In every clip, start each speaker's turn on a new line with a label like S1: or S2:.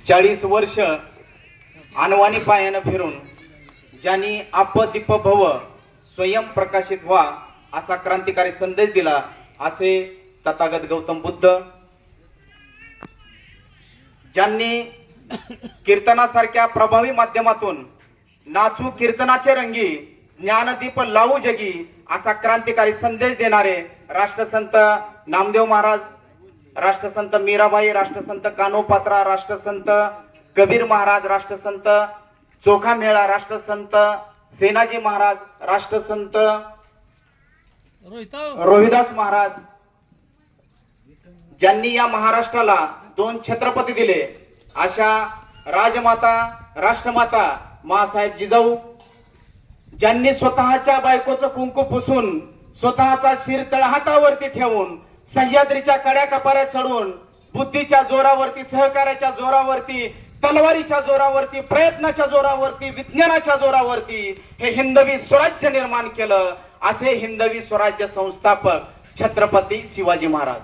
S1: 40 वर्ष अनवाणी पायानं फिरून ज्यांनी आपदीप भव स्वयं प्रकाशित व्हा असा क्रांतिकारी संदेश दिला असे तथागत गौतम बुद्ध, ज्यांनी कीर्तनासारख्या प्रभावी माध्यमातून नाचू कीर्तनाचे रंगी ज्ञानदीप लावू जगी असा क्रांतिकारी संदेश देणारे राष्ट्रसंत नामदेव महाराज, राष्ट्रसंत मीराबाई, राष्ट्रसंत कान्होपात्रा, राष्ट्रसंत कबीर महाराज, राष्ट्रसंत चोखा मेळा, राष्ट्रसंत सेनाजी महाराज, राष्ट्रसंत रोहिदास महाराज, ज्यांनी या महाराष्ट्राला 2 छत्रपती दिले अशा राजमाता राष्ट्रमाता मासाहेब जिजाऊ, ज्यांनी स्वतःच्या बायकोचं कुंकू पुसून स्वतःचा शिर तळहातावरती ठेवून सह्याद्रीच्या कड्या कपाऱ्या चढून बुद्धीच्या जोरावरती, सहकार्याच्या जोरावरती, तलवारीच्या जोरावरती, प्रयत्नाच्या जोरावरती, विज्ञानाच्या जोरावरती हे हिंदवी स्वराज्य निर्माण केलं असे हिंदवी स्वराज्य संस्थापक छत्रपती शिवाजी महाराज,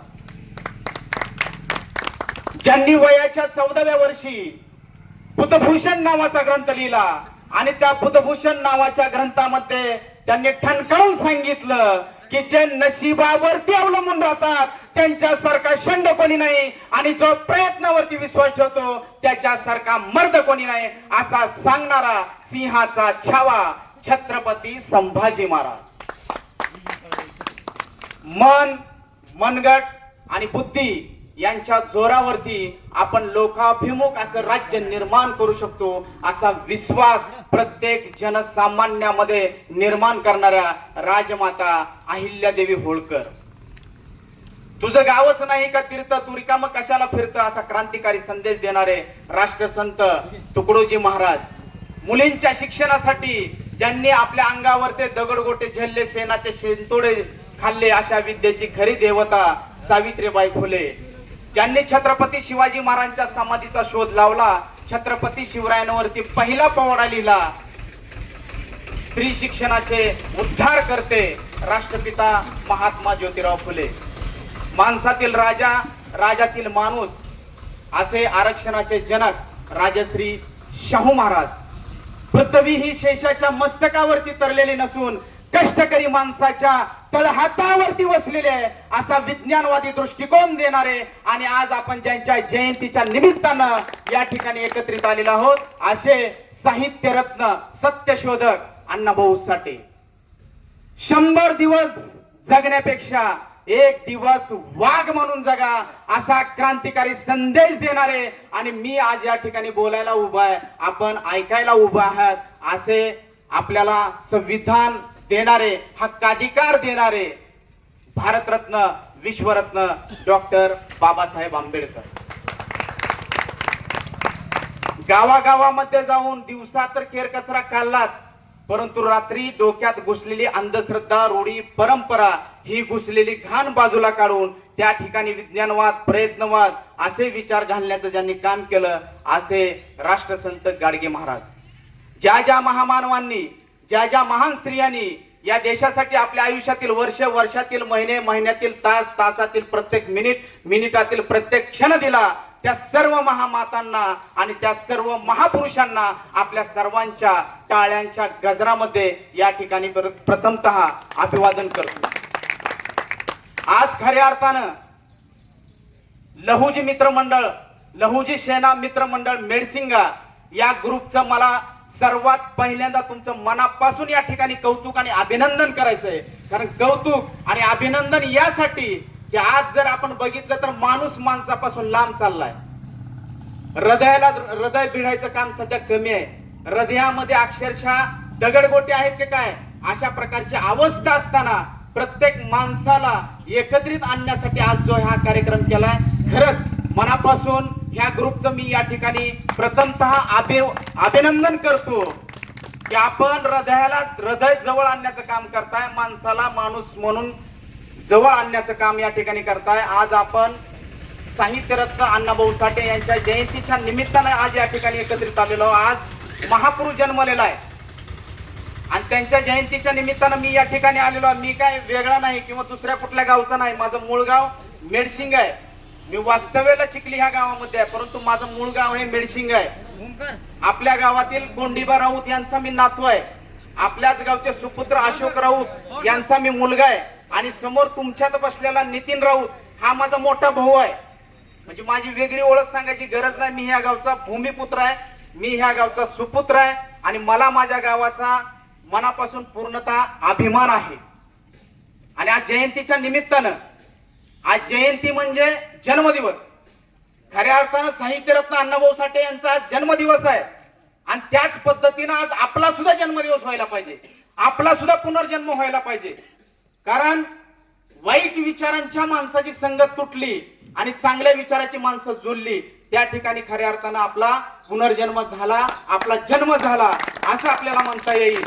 S1: ज्यांनी वयाच्या 14व्या वर्षी बुधभूषण नावाचा ग्रंथ लिहिला आणि त्या बुधभूषण नावाच्या ग्रंथामध्ये त्यांनी ठणकावून सांगितलं की जे नशिबावरती अवलंबून राहतात त्यांच्यासारखा शंड कोणी नाही आणि जो प्रयत्नावरती विश्वास ठेवतो त्याच्यासारखा मर्द कोणी नाही असा सांगणारा सिंहाचा छावा छत्रपती संभाजी महाराज. मन, मनगट आणि बुद्धी यांच्या जोरावरती आपण लोकाभिमुख असं राज्य निर्माण करू शकतो असा विश्वास प्रत्येक जनसामान्यामध्ये निर्माण करणाऱ्या राजमाता अहिल्यादेवी होळकर. तुझं गावच नाही का तीर्थ, तू रिकामं कशाला फिरतं असा क्रांतिकारी संदेश देणारे राष्ट्रसंत तुकडोजी महाराज, मुलींच्या शिक्षणासाठी ज्यांनी आपल्या अंगावर ते दगडगोटे झेलले, सेनाचे शेंतोडे खाल्ले अशा विद्येची खरी देवता सावित्रीबाई फुले, ज्यांनी छत्रपती शिवाजी महाराजांच्या समाधीचा शोध लावला, छत्रपती शिवरायांवरती पहिला पोवाडा लिहिला, स्त्री शिक्षणाचे उद्धार करते राष्ट्रपिता महात्मा ज्योतिराव फुले, माणसातील राजा, राजातील माणूस असे आरक्षणाचे जनक राजश्री शाहू महाराज. पृथ्वी ही शेषाच्या मस्तकावरती तरलेली नसून कष्टकरी माणसाच्या तळहातावरती वसलेले असा विज्ञानवादी दृष्टिकोन देणारे आणि आज आपण ज्यांच्या जयंतीच्या निमित्तानं या ठिकाणी एकत्रित आलेलो आहोत असे साहित्य रत्न सत्यशोधक अण्णाभाऊ साठे. 100 दिवस जगण्यापेक्षा 1 दिवस वाघ म्हणून जगा असा क्रांतिकारी संदेश देणारे आणि मी आज या ठिकाणी बोलायला उभा आहे, आपण ऐकायला उभा आहात असे आपल्याला संविधान देणारे, हक्काधिकार देणारे भारतरत्न, विश्वरत्न डॉक्टर बाबासाहेब आंबेडकर. गावागावामध्ये जाऊन दिवसा तर केरकचरा काढलाच, परंतु रात्री डोक्यात घुसलेली अंधश्रद्धा, रूढी, परंपरा ही घुसलेली घाण बाजूला काढून त्या ठिकाणी विज्ञानवाद, प्रयत्नवाद असे विचार घालण्याचं ज्यांनी काम केलं असे राष्ट्रसंत गाडगे महाराज. ज्या ज्या महामानवांनी, ज्या ज्या महान स्त्रियांनी या देशासाठी आपल्या आयुष्यातील वर्ष, वर्षातील महिने, महिन्यातील तास, तासातील प्रत्येक मिनिट, मिनिटातील प्रत्येक क्षण दिला त्या सर्व महामातांना आणि त्या सर्व महापुरुषांना आपल्या सर्वांच्या टाळ्यांच्या गजरामध्ये या ठिकाणी प्रथमतः अभिवादन करतो. आज खऱ्या अर्थानं लहुजी मित्रमंडळ, लहुजी सेना मित्रमंडळ मेडसिंगा या ग्रुपचं मला सर्वात पहिल्यांदा तुमचं मनापासून या ठिकाणी कौतुक आणि अभिनंदन करायचंय. कारण कौतुक आणि अभिनंदन यासाठी की आज जर आपण बघितलं तर माणूस माणसापासून लांब चाललाय. हृदय भिडायचं काम सध्या कमी आहे. हृदयामध्ये अक्षरशः दगडगोटे आहेत की काय अशा प्रकारची अवस्था असताना प्रत्येक माणसाला एकत्रित आणण्यासाठी आज जो हा कार्यक्रम केलाय, खरंच मनापासून ह्या ग्रुपचं मी या ठिकाणी प्रथमतः अभिनंदन करतो की आपण हृदय जवळ आणण्याचं काम करताय, माणसाला माणूस म्हणून जवळ आणण्याचं काम या ठिकाणी करताय. आज आपण साहित्यरत्न अण्णाभाऊ साठे यांच्या जयंतीच्या निमित्तानं आज या ठिकाणी एकत्रित आलेलो. आज महापुरुष जन्मलेला आहे आणि त्यांच्या जयंतीच्या निमित्तानं मी या ठिकाणी आलेलो. मी काय वेगळा नाही किंवा दुसऱ्या कुठल्या गावचा नाही, माझं मूळ गाव मेडसिंग आहे. मी वास्तव्याला चिखली ह्या गावामध्ये आहे, परंतु माझं मूळ गाव हे मेडशिंग आहे. आपल्या गावातील गोंडीबा राऊत यांचा मी नातू आहे. आपल्याच गावचे सुपुत्र अशोक राऊत यांचा मी मुलगा आहे. आणि समोर तुमच्यात बसलेला नितीन राऊत हा माझा मोठा भाऊ आहे. म्हणजे माझी वेगळी ओळख सांगायची गरज नाही. मी ह्या गावचा भूमिपुत्र आहे, मी ह्या गावचा सुपुत्र आहे आणि मला माझ्या गावाचा मनापासून पूर्णतः अभिमान आहे. आणि आज जयंतीच्या निमित्तानं, आज जयंती म्हणजे जन्मदिवस, खऱ्या अर्थानं साहित्यरत्न अण्णाभाऊ साठे यांचा आज जन्मदिवस आहे. आणि त्याच पद्धतीनं आज आपला सुद्धा जन्मदिवस व्हायला पाहिजे, आपला सुद्धा पुनर्जन्म व्हायला पाहिजे. कारण वाईट विचारांच्या माणसाची संगत तुटली आणि चांगल्या विचाराची माणसं जुळली, त्या ठिकाणी खऱ्या अर्थानं आपला पुनर्जन्म झाला, आपला जन्म झाला असं आपल्याला म्हणता येईल.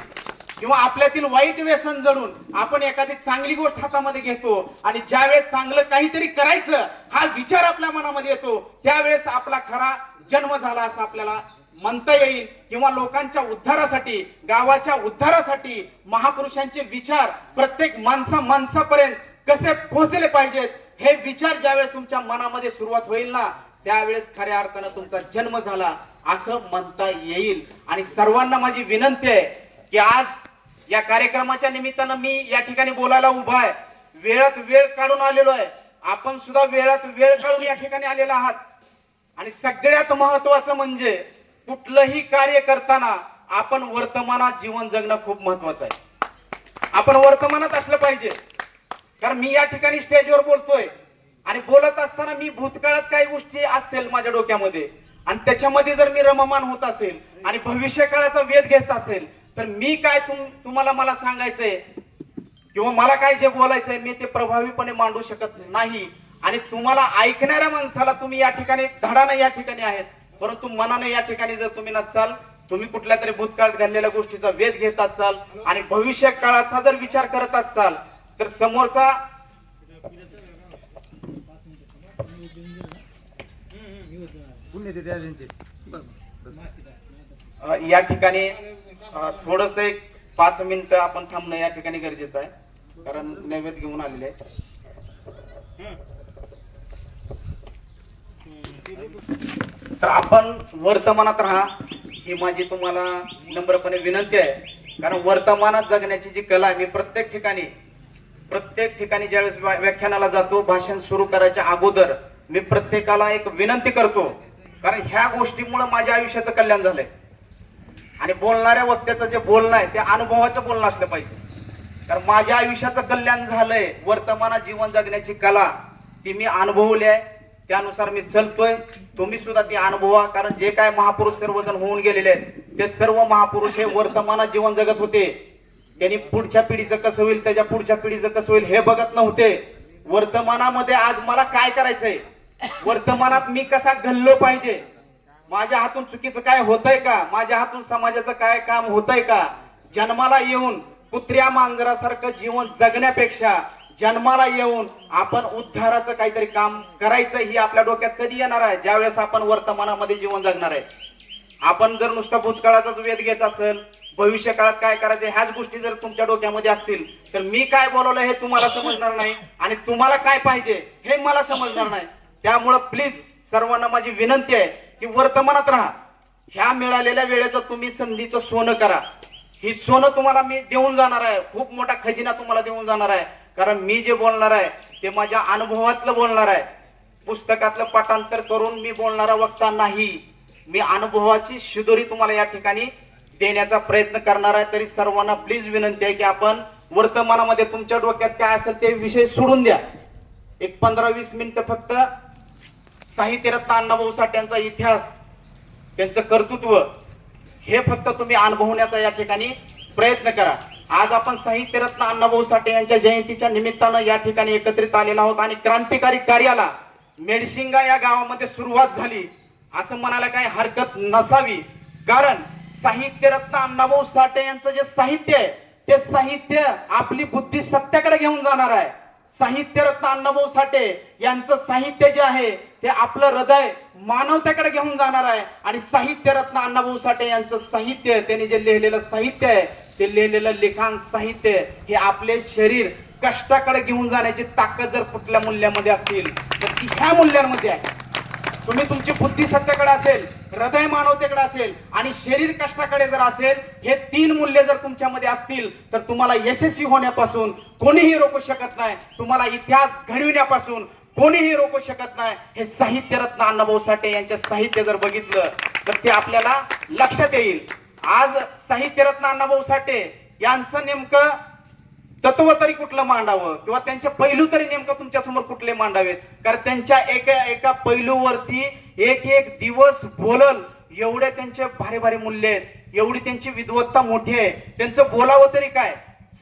S1: किंवा आपल्यातील वाईट व्यसन जडून आपण एखादी चांगली गोष्ट हातामध्ये घेतो आणि ज्यावेळेस चांगलं काहीतरी करायचं हा विचार आपल्या मनामध्ये येतो, त्यावेळेस आपला खरा जन्म झाला असं आपल्याला म्हणता येईल. किंवा लोकांच्या उद्धारासाठी, गावाच्या उद्धारासाठी महापुरुषांचे विचार प्रत्येक माणसापर्यंत कसे पोहोचले पाहिजेत हे विचार ज्यावेळेस तुमच्या मनामध्ये सुरुवात होईल ना, त्यावेळेस खऱ्या अर्थानं तुमचा जन्म झाला असं म्हणता येईल. आणि सर्वांना माझी विनंती आहे की आज या कार्यक्रमाच्या निमित्तानं मी या ठिकाणी बोलायला उभा आहे. वेळात वेळ काढून आलेलो आहे, आपण सुद्धा वेळात वेळ काढून या ठिकाणी आलेला आहात. आणि सगळ्यात महत्वाचं म्हणजे कुठलंही कार्य करताना आपण वर्तमानात जीवन जगणं खूप महत्वाचं आहे. आपण वर्तमानात असलं पाहिजे. कारण मी या ठिकाणी स्टेजवर बोलतोय आणि बोलत असताना मी भूतकाळात काही गोष्टी असतील माझ्या डोक्यामध्ये आणि त्याच्यामध्ये जर मी रममान होत असेल आणि भविष्य काळाचा वेध घेत असेल तर मी काय तुम्हाला मला सांगायचंय किंवा मला काय जे बोलायचंय मी ते प्रभावीपणे मांडू शकत नाही. आणि तुम्हाला ऐकणाऱ्या माणसाला तुम्ही या ठिकाणी धडानं या ठिकाणी आहेत, परंतु मनाने या ठिकाणी जर तुम्ही नसाल, तुम्ही कुठल्या तरी भूतकाळात घडलेल्या गोष्टीचा वेध घेत असाल आणि भविष्य काळाचा जर विचार करत असाल तर समोरचा या ठिकाणी थोडस एक 5 मिनिटं आपण थांबणं या ठिकाणी गरजेचं आहे, कारण नैवेद्य घेऊन आलेले आहे. तर आपण वर्तमानात राहा ही माझी तुम्हाला नम्रपणे विनंती आहे. कारण वर्तमानात जगण्याची जी कला आहे, मी प्रत्येक ठिकाणी ज्यावेळेस व्याख्यानाला जातो, भाषण सुरू करायच्या अगोदर मी प्रत्येकाला एक विनंती करतो. कारण ह्या गोष्टीमुळे माझ्या आयुष्याचं कल्याण झालंय. आणि बोलणाऱ्या वक्त्याचं जे बोलणं आहे ते अनुभवाचं बोलणं असलं पाहिजे. कारण माझ्या आयुष्याचं कल्याण झालंय, वर्तमानात जीवन जगण्याची कला ती मी अनुभवली आहे, त्यानुसार मी चलतोय. तुम्ही सुद्धा ती अनुभवा. कारण जे काय महापुरुष सर्वजण होऊन गेलेले आहेत ते सर्व महापुरुष हे वर्तमानात जीवन जगत होते. त्यांनी पुढच्या पिढीचं कसं होईल, त्याच्या पुढच्या पिढीचं कसं होईल हे बघत नव्हते. वर्तमानामध्ये आज मला काय करायचंय, वर्तमानात मी कसा घडलो पाहिजे, माझ्या हातून चुकीचं काय होतंय का, माझ्या हातून समाजाचं काय काम होतंय का. जन्माला येऊन कुत्र्या मांजरासारखं जीवन जगण्यापेक्षा जन्माला येऊन आपण उद्धाराचं काहीतरी काम करायचं ही आपल्या डोक्यात कधी येणार आहे, ज्यावेळेस आपण वर्तमानामध्ये जीवन जगणार आहे. आपण जर नुसता भूतकाळाचाच वेध घेत असेल, भविष्य काळात काय करायचं ह्याच गोष्टी जर तुमच्या डोक्यामध्ये असतील तर मी काय बोलवलं हे तुम्हाला समजणार नाही आणि तुम्हाला काय पाहिजे हे मला समजणार नाही. त्यामुळे प्लीज सर्वांना माझी विनंती आहे की वर्तमानात राहा. ह्या मिळालेल्या वेळेचं तुम्ही संधीचं सोनं करा. ही सोनं तुम्हाला मी देऊन जाणार आहे, खूप मोठा खजिना तुम्हाला देऊन जाणार आहे. कारण मी जे बोलणार आहे ते माझ्या अनुभवातलं बोलणार आहे, पुस्तकातलं पाठांतर करून मी बोलणारा वक्ता नाही. मी अनुभवाची शिदोरी तुम्हाला या ठिकाणी देण्याचा प्रयत्न करणार आहे. तरी सर्वांना प्लीज विनंती आहे की आपण वर्तमानामध्ये तुमच्या डोक्यात काय असेल ते विषय सोडून द्या. एक 15-20 मिनिटं फक्त साहित्यरत्न अण्णाभाऊ साठे यांचा इतिहास, त्यांचं कर्तृत्व हे फक्त तुम्ही अनुभवण्याचा या ठिकाणी प्रयत्न करा. आज आपण साहित्यरत्न अण्णाभाऊ साठे यांच्या जयंतीच्या निमित्तानं या ठिकाणी एकत्रित आलेलो आहोत आणि क्रांतिकारी कार्याला मेडशिंगा या गावामध्ये सुरुवात झाली असं म्हणायला काही हरकत नसावी. कारण साहित्यरत्न अण्णाभाऊ साठे यांचं जे साहित्य आहे ते साहित्य आपली बुद्धी सत्याकडे घेऊन जाणार आहे. साहित्यरत्न अण्णाभाऊ साठे यांचं साहित्य जे आहे ते आपलं हृदय मानवतेकडे घेऊन जाणार आहे. आणि साहित्यरत्न अण्णाभाऊ साठे यांचं साहित्य, त्यांनी जे लिहिलेलं साहित्य आहे ते लिहिलेलं लिखाण साहित्य हे आपले शरीर कष्टाकडे घेऊन जाण्याची ताकद जर कुठल्या मूल्यामध्ये असतील तर ती ह्या मूल्यांमध्ये आहे. तुम्ही तुमची बुद्धी सत्याकडे असेल, हृदय मानवतेकडे असेल आणि शरीर कष्टाकडे जर असेल, हे 3 मूल्य जर तुमच्यामध्ये असतील तर तुम्हाला यशस्वी होण्यापासून कोणीही रोखू शकत नाही. तुम्हाला इतिहास घडविण्यापासून कोणीही रोखू शकत नाही. हे साहित्यरत्न अण्णाभाऊ साठे यांचे साहित्य जर बघितलं तर ते आपल्याला लक्षात येईल. आज साहित्यरत्न अण्णाभाऊ साठे यांचं नेमकं तत्व तरी कुठलं मांडावं किंवा त्यांचे पैलू तरी नेमकं तुमच्या समोर कुठले मांडावेत. कारण त्यांच्या एका पैलूवरती एक दिवस बोलल एवढे त्यांचे भारी भारी मूल्य आहेत, एवढी त्यांची विद्वत्ता मोठी आहे. त्यांचं बोलावं तरी काय,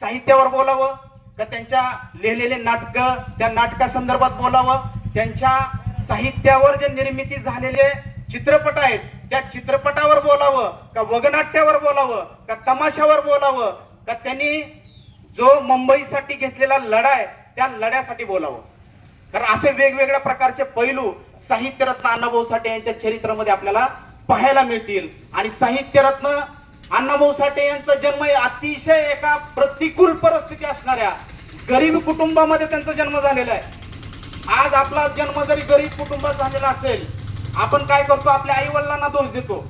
S1: साहित्यावर बोलावं का त्यांच्या लिहिलेले नाटक त्या नाटकासंदर्भात बोलावं, त्यांच्या साहित्यावर जे निर्मिती झालेले चित्रपट आहेत त्या चित्रपटावर बोलावं का वगनाट्यावर बोलावं का तमाशावर बोलावं का त्यांनी जो मुंबईसाठी घेतलेला लढा आहे त्या लढ्यासाठी बोलावं. कारण असे वेगवेगळ्या प्रकारचे पैलू साहित्यरत्न अण्णाभाऊ साठे यांच्या चरित्रामध्ये आपल्याला पाहायला मिळतील. आणि साहित्यरत्न अण्णाभाऊ साठे यांचा जन्म अतिशय एका प्रतिकूल परिस्थिती असणाऱ्या गरीब कुटुंबामध्ये त्यांचा जन्म झालेला आहे. आज आपला जन्म जरी गरीब कुटुंबात झालेला असेल, आपण काय करतो, आपल्या आई वडिलांना दोष देतो.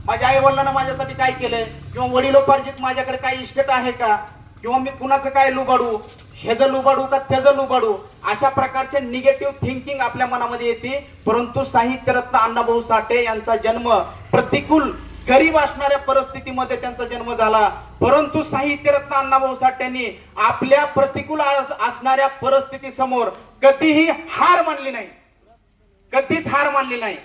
S1: माझ्या आई वडिलांना माझ्यासाठी काय केलंय, किंवा वडिलोपार्जित माझ्याकडे काही इस्टेट आहे का, किंवा मी कुणाचं काय लुबाडू, ह्याचं लुबाडू का त्याचं लुबाडू, अशा प्रकारचे निगेटिव्ह थिंकिंग आपल्या मनामध्ये येते. परंतु साहित्यरत्न अण्णाभाऊ साठे यांचा जन्म प्रतिकूल गरीब असणाऱ्या परिस्थितीमध्ये त्यांचा जन्म झाला. परंतु साहित्यरत्न अण्णाभाऊ साठेंनी आपल्या प्रतिकूल असणाऱ्या परिस्थिती समोर कधीही हार मानली नाही, कधीच हार मानली नाही.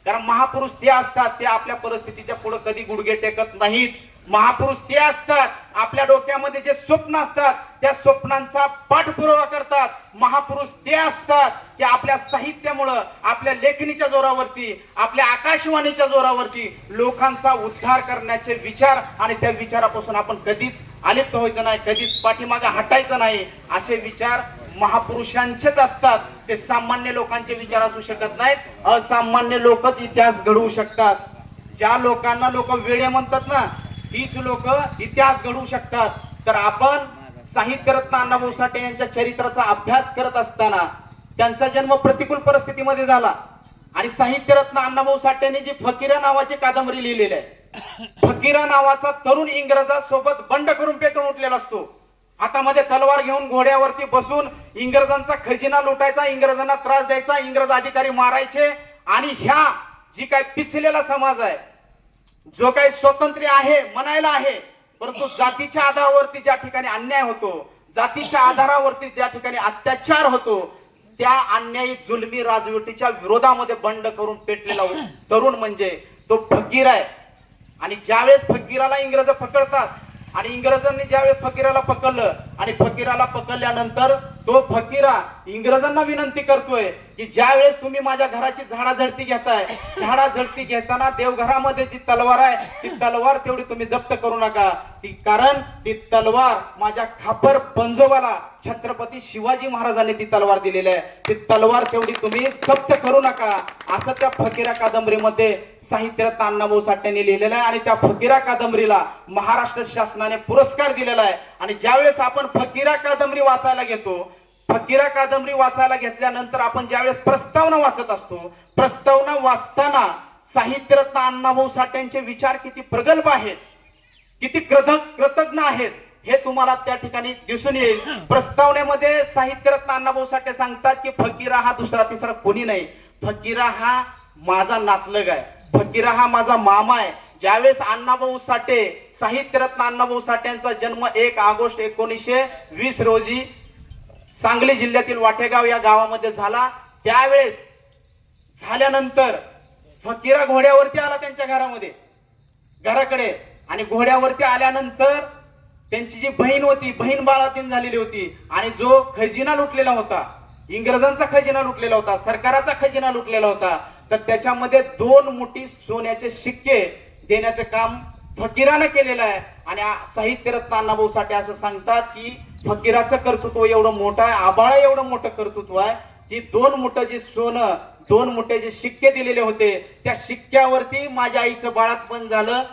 S1: कारण महापुरुष ते असतात ते आपल्या परिस्थितीच्या पुढे कधी गुडघे टेकत नाहीत. महापुरुष ते असतात आपल्या डोक्यामध्ये जे स्वप्न असतात त्या स्वप्नांचा पाठपुरावा करतात. महापुरुष ते असतात की आपल्या साहित्यामुळं, आपल्या लेखणीच्या जोरावरती, आपल्या आकाशवाणीच्या जोरावरती लोकांचा उद्धार करण्याचे विचार आणि त्या विचारापासून आपण कधीच अलिप्त व्हायचं नाही, कधीच पाठीमागे हटायचं नाही. असे विचार महापुरुषांचेच असतात. ते सामान्य लोकांचे विचार असू शकत नाहीत. असामान्य लोकच इतिहास घडवू शकतात. ज्या लोकांना लोक वेडे म्हणतात ना, तीच लोक इतिहास घडवू शकतात. तर आपण साहित्यरत्न अण्णाभाऊ साठे यांच्या चरित्राचा अभ्यास करत असताना त्यांचा जन्म प्रतिकूल परिस्थितीमध्ये झाला आणि साहित्यरत्न अण्णाभाऊ साठेंनी जी फकीरा नावाची कादंबरी लिहिलेली आहे, फकीरा नावाचा तरुण इंग्रजांसोबत बंड करून पेटून उठलेला असतो. हातामध्ये तलवार घेऊन घोड्यावरती बसून इंग्रजांचा खजिना लुटायचा, इंग्रजांना त्रास द्यायचा, इंग्रज अधिकारी मारायचे. आणि ह्या जी काय पिचलेला समाज आहे, जो काही स्वातंत्र्य आहे म्हणायला आहे, परंतु जातीच्या आधारावरती ज्या ठिकाणी अन्याय होतो, जातीच्या आधारावरती ज्या ठिकाणी अत्याचार होतो, त्या अन्यायी जुलमी राजवटीच्या विरोधामध्ये बंड करून पेटलेला तरुण म्हणजे तो फकीर आहे. आणि ज्यावेळेस फकीराला इंग्रज पकडतात आणि इंग्रजांनी ज्यावेळेस फकीराला पकडलं आणि फकीराला पकडल्यानंतर तो फकीरा इंग्रजांना विनंती करतोय की ज्यावेळेस तुम्ही माझ्या घराची झाडाझडती घेताय, झाडाझडती घेताना देवघरामध्ये जी तलवार आहे ती तलवार तेवढी तुम्ही जप्त करू नका. कारण ती तलवार माझ्या खापर पंजोबाला छत्रपती शिवाजी महाराजांनी ती तलवार दिलेली आहे, ती तलवार तेवढी तुम्ही जप्त करू नका, असं त्या फकीरा कादंबरीमध्ये साहित्यरत्न अण्णाभाऊ साठेंनी लिहिलेलं आहे. आणि त्या फकीरा कादंबरीला महाराष्ट्र शासनाने पुरस्कार दिलेला आहे. आणि ज्यावेळेस आपण फकीरा कादंबरी वाचायला घेतो, फकीरा कादंबरी वाचायला घेतल्यानंतर आपण ज्यावेळेस प्रस्तावना वाचत असतो, प्रस्तावना वाचताना साहित्यरत्न अण्णाभाऊ साठेंचे विचार किती प्रगल्भ आहेत, किती कृतज्ञ आहेत हे तुम्हाला त्या ठिकाणी दिसून येईल. प्रस्तावनेमध्ये साहित्यरत्न अण्णाभाऊ साठे सांगतात की फकीरा हा दुसरा तिसरा कोणी नाही, फकीरा हा माझा नातलग आहे, फकीरा हा माझा मामा आहे. ज्यावेळेस अण्णाभाऊ साठे, साहित्यरत्न अण्णाभाऊ साठेंचा जन्म 1 ऑगस्ट 1920 रोजी सांगली जिल्ह्यातील वाटेगाव या गावामध्ये झाला. त्यावेळेस झाल्यानंतर फकीरा घोड्यावरती आला त्यांच्या घराकडे आणि घोड्यावरती आल्यानंतर त्यांची जी बहीण होती, बहीण बाळातीन झालेली होती आणि जो खजिना लुटलेला होता, इंग्रजांचा खजिना लुटलेला होता, सरकाराचा खजिना लुटलेला होता, तर त्याच्यामध्ये 2 मोठी सोन्याचे शिक्के देण्याचं काम फकीरानं केलेलं आहे. आणि साहित्यरत्न अण्णाभाऊ साठे असं सांगतात की फकीराचं कर्तृत्व एवढं मोठं आहे, आबाळ एवढं मोठं कर्तृत्व आहे की 2 मोठं जे सोनं, 2 मोठे जे शिक्के दिलेले होते त्या शिक्क्यावरती माझ्या आईचं बाळातपण झालं,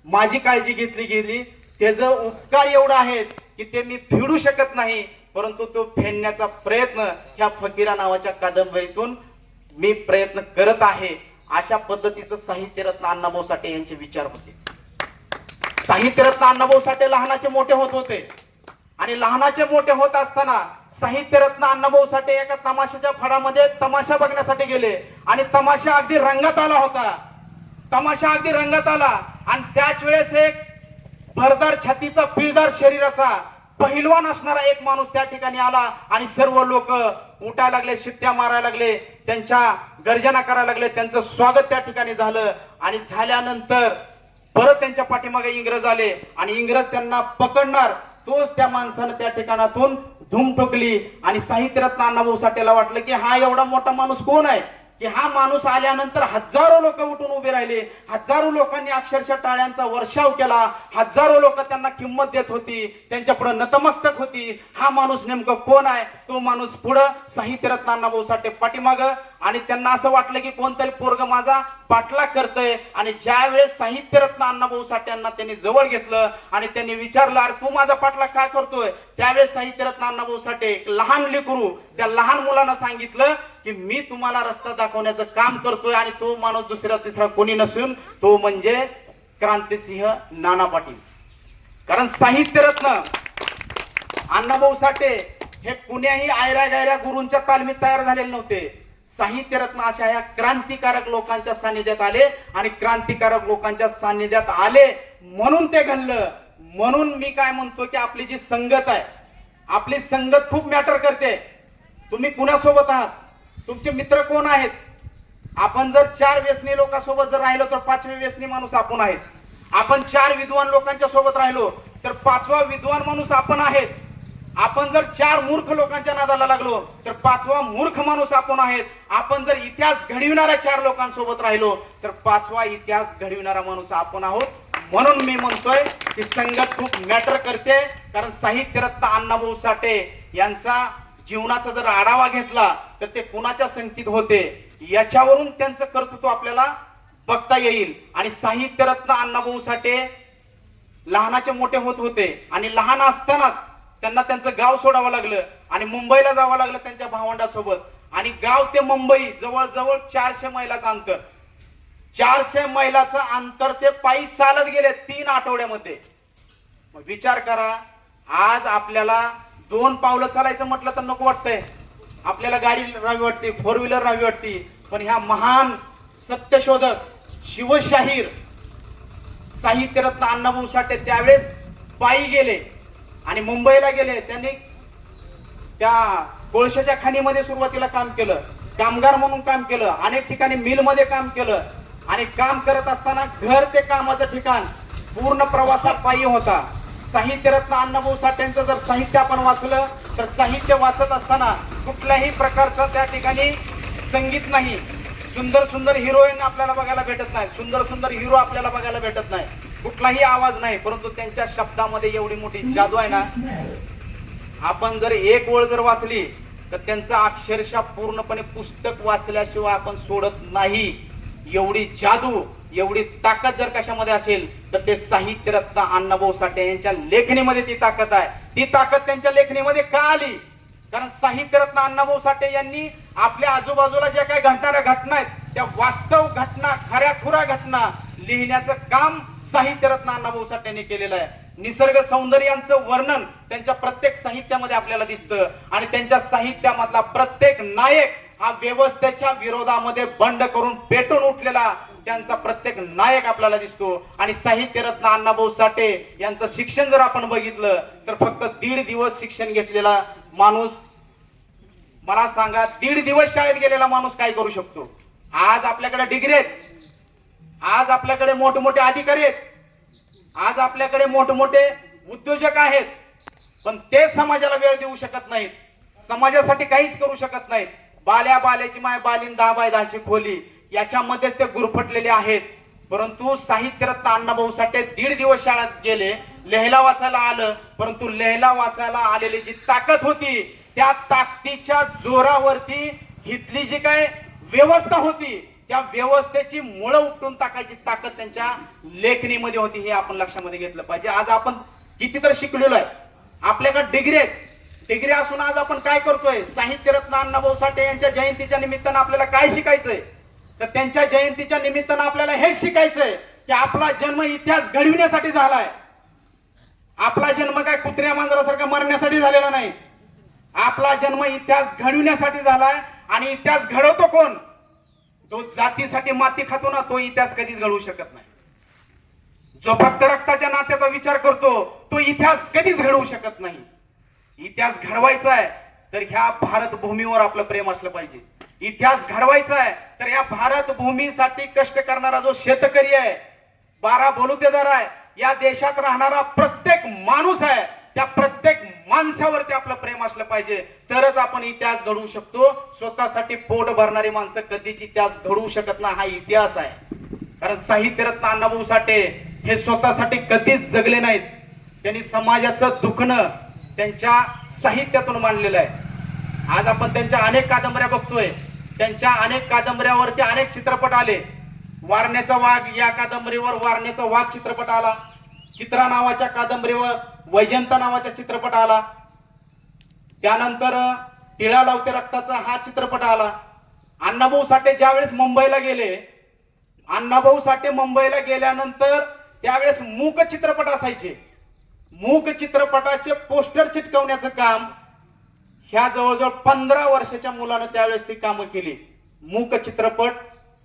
S1: माझी काळजी घेतली गेली, त्याचं उपकार एवढं आहेत की ते मी फेडू शकत नाही. परंतु तो फेडण्याचा प्रयत्न ह्या फकीरा नावाच्या कादंबरीतून मी प्रयत्न करत आहे. अशा पद्धतीचं साहित्यरत्न अण्णाभाऊ साठे यांचे विचार होते. साहित्यरत्न अण्णाभाऊ साठे लहानाचे मोठे होत होते आणि लहानाचे मोठे होत असताना साहित्यरत्न अण्णाभाऊ साठे एका तमाशाच्या फडामध्ये तमाशा बघण्यासाठी गेले आणि तमाशा अगदी रंगात आला होता. तमाशा अगदी रंगात आला आणि त्याच वेळेस एक भरदार छातीचा पिळदार शरीराचा पहिलवान असणारा एक माणूस त्या ठिकाणी आला आणि सर्व लोक उठायला लागले, शिट्ट्या मारायला लागले, त्यांच्या गर्जना करायला लागले. त्यांचं स्वागत त्या ठिकाणी झालं आणि झाल्यानंतर परत त्यांच्या पाठीमागे इंग्रज आले आणि इंग्रज त्यांना पकडणार. तोच त्या माणसानं त्या ठिकाणातून धूम ठोकली आणि साहित्यरत्न अण्णाभाऊ साठेला वाटलं की हा एवढा मोठा माणूस कोण आहे की हा माणूस आल्यानंतर हजारो लोक उठून उभे राहिले. हजारो लोकांनी अक्षरशः टाळ्यांचा वर्षाव केला. हजारो लोक त्यांना किंमत देत होती, त्यांच्या पुढे नतमस्तक होती. हा माणूस नेमकं कोण आहे? तो माणूस पुढे साहित्यरत्न अण्णाभाऊ साठे पाठीमाग आणि त्यांना असं वाटलं की कोणतरी पोरग माझा पाठलाग करतय. आणि ज्या वेळेस साहित्यरत्न अण्णाभाऊ साठे यांना त्यांनी जवळ घेतलं आणि त्यांनी विचारलं अरे तू माझा पाठलाग काय करतोय? त्यावेळेस साहित्यरत्न अण्णाभाऊ साठे लहान लेकरू त्या लहान मुलांना सांगितलं की मी तुम्हाला रस्ता दाखवण्याचं काम करतोय आणि तो माणूस दुसरा तिसरा कोणी नसून तो म्हणजे क्रांतिसिंह नाना पाटील. कारण साहित्यरत्न अण्णाभाऊ साठे हे कुण्याही आयऱ्या गायऱ्या गुरूंच्या तालमीत तयार झालेले नव्हते. साहित्यरत्न अशा या क्रांतिकारक लोकांच्या सानिध्यात आले आणि क्रांतिकारक लोकांच्या सानिध्यात आले म्हणून ते घडलं. म्हणून मी काय म्हणतो की आपली जी संगत आहे, आपली संगत खूप मॅटर करते. तुम्ही कुणासोबत आहात, तुमचे मित्र कोण आहेत? आपण जर 4 व्यसनी लोकांसोबत जर राहिलो तर 5वे व्यसनी माणूस आपण आहेत. आपण 4 विद्वान लोकांच्या सोबत राहिलो तर 5वा विद्वान माणूस आपण आहेत. आपण जर 4 मूर्ख लोकांच्या नादाला लागलो तर 5वा मूर्ख माणूस आपण आहेत. आपण जर इतिहास घडविणाऱ्या 4 लोकांसोबत राहिलो तर 5वा इतिहास घडविणारा माणूस आपण आहोत. म्हणून मी म्हणतोय की संगत खूप मॅटर करते. कारण साहित्यरत्न अण्णाभाऊ साठे यांचा जीवनाचा जर आढावा घेतला तर ते कुणाच्या संगतीत होते याच्यावरून त्यांचं कर्तृत्व आपल्याला बघता येईल. आणि साहित्यरत्न अण्णाभाऊ साठे लहानाचे मोठे होत होते आणि लहान असतानाच त्यांना त्यांचं गाव सोडावं लागलं आणि मुंबईला जावं लागलं त्यांच्या भावंडासोबत. आणि गाव ते मुंबई जवळजवळ 400 मैलाचं अंतर. 400 मैलाचं अंतर ते पायी चालत गेले 3 आठवड्यामध्ये. मग विचार करा, आज आपल्याला 2 पावलं चालायचं म्हटलं तर नको वाटतंय. आपल्याला गाडी राहावी वाटते, 4 व्हीलर राहावी वाटते. पण ह्या महान सत्यशोधक शिवशाहीर साहित्यरत्न अण्णाभाऊ साठे त्यावेळेस पायी गेले आणि मुंबईला गेले. त्यांनी त्या कोळशाच्या खाणीमध्ये सुरुवातीला काम केलं, कामगार म्हणून काम केलं, अनेक ठिकाणी मिलमध्ये काम केलं. आणि काम करत असताना घर ते कामाचं ठिकाण पूर्ण प्रवासात पायी होता. साहित्यरत्न अण्णाभाऊ साठेंचं जर साहित्य आपण वाचलं तर साहित्य वाचत असताना कुठल्याही प्रकारचं त्या ठिकाणी संगीत नाही. सुंदर सुंदर हिरोईन आपल्याला बघायला भेटत नाही, सुंदर सुंदर हिरो आपल्याला बघायला भेटत नाही, कुठलाही आवाज नाही. परंतु त्यांच्या शब्दामध्ये एवढी मोठी जादू आहे ना. आपण जर एक ओळ जर वाचली तर त्यांचं अक्षरशः पूर्णपणे पुस्तक वाचल्याशिवाय आपण सोडत नाही. एवढी जादू, एवढी ताकद जर कशामध्ये असेल तर ते साहित्यरत्न अण्णाभाऊ साठे यांच्या लेखणीमध्ये ती ताकद आहे. ती ताकद त्यांच्या लेखणीमध्ये का आली? कारण साहित्यरत्न अण्णाभाऊ साठे यांनी आपल्या आजूबाजूला ज्या काही घडणाऱ्या घटना आहेत त्या वास्तव घटना, खऱ्याखुऱ्या घटना लिहिण्याचं काम साहित्यरत्न अण्णाभाऊ साठे यांनी केलेलं आहे. निसर्ग सौंदर्याचं वर्णन त्यांच्या प्रत्येक साहित्यामध्ये आपल्याला दिसतं आणि त्यांच्या साहित्यामधला प्रत्येक नायक हा व्यवस्थेच्या विरोधामध्ये बंड करून पेटून उठलेला त्यांचा प्रत्येक नायक आपल्याला दिसतो. आणि साहित्यरत्न अण्णाभाऊ साठे यांचं शिक्षण जर आपण बघितलं तर फक्त 1.5 दिवस शिक्षण घेतलेला माणूस, मला सांगा 1.5 दिवस शाळेत गेलेला माणूस काय करू शकतो? आज आपल्याकडे डिग्री आहेत, आज आपल्याकडे मोठमोठे अधिकारी आहेत, आज आपल्याकडे मोठमोठे उद्योजक आहेत, पण ते समाजाला वेळ देऊ शकत नाहीत, समाजासाठी काहीच करू शकत नाहीत. बाल्या बाल्याची माय बालीन 10 बाय 10ची खोली याच्यामध्येच ते गुरफटलेले आहेत. परंतु साहित्यरत्न अण्णाभाऊ साठे 1.5 दिवस शाळेत गेले, लेहला वाचायला आलं, परंतु लेहला वाचायला आलेली जी ताकद होती त्या ताकदीच्या जोरावरती इथली जी काय व्यवस्था होती त्या व्यवस्थेची मुळं उपटून टाकायची ताकद त्यांच्या लेखणीमध्ये होती. हे आपण लक्षामध्ये घेतलं पाहिजे. आज आपण किती तर शिकलेलो आहे, आपल्याकडे डिग्री आहेत, डिग्री असून आज आपण काय करतोय? साहित्यरत्न अण्णाभाऊ साठे यांच्या जयंतीच्या निमित्तानं आपल्याला काय शिकायचंय? तर त्यांच्या जयंतीच्या निमित्तानं आपल्याला हेच शिकायचंय की आपला जन्म इतिहास घडविण्यासाठी झालाय. आपला जन्म काय कुत्र्या मांजरासारखा मरण्यासाठी झालेला नाही. आपला जन्म इतिहास घडविण्यासाठी झालाय. आणि इतिहास घडवतो कोण? जो जातीसाठी माती खातो ना, तो इतिहास कधीच घडवू शकत नाही. जो फक्त रक्ताच्या नात्याचा विचार करतो तो इतिहास कधीच घडवू शकत नाही. इतिहास घडवायचा आहे तर ह्या भारत भूमीवर आपलं प्रेम असलं पाहिजे. इतिहास घडवायचा आहे तर या भारत भूमीसाठी कष्ट करणारा जो शेतकरी आहे, 12 बलुतेदार आहे, या देशात राहणारा प्रत्येक माणूस आहे, त्या प्रत्येक माणसावरती आपलं प्रेम असलं पाहिजे. तरच आपण इतिहास घडवू शकतो. स्वतःसाठी पोट भरणारी माणसं कधीच इतिहास घडवू शकत नाही. हा इतिहास आहे. कारण साहित्यरत्न अण्णाभाऊ साठे हे स्वतःसाठी कधीच जगले नाहीत. त्यांनी समाजाचं दुखणं त्यांच्या साहित्यातून मांडलेलं आहे. आज आपण त्यांच्या अनेक कादंबऱ्या बघतोय. त्यांच्या अनेक कादंबऱ्यावरती अनेक चित्रपट आले. वारण्याचा वाघ या कादंबरीवर वारण्याचा वाघ चित्रपट आला. चित्रा नावाच्या कादंबरीवर वैजंता नावाचा चित्रपट आला. त्यानंतर टिळा लावते रक्ताचा हा चित्रपट आला. अण्णाभाऊ साठे ज्यावेळेस मुंबईला गेले, अण्णाभाऊ साठे मुंबईला गेल्यानंतर त्यावेळेस मूक चित्रपट असायचे. मूक चित्रपटाचे पोस्टर चिटकवण्याचं काम ह्या जवळजवळ 15 वर्षाच्या मुलानं त्यावेळेस ती कामं केली. मूक चित्रपट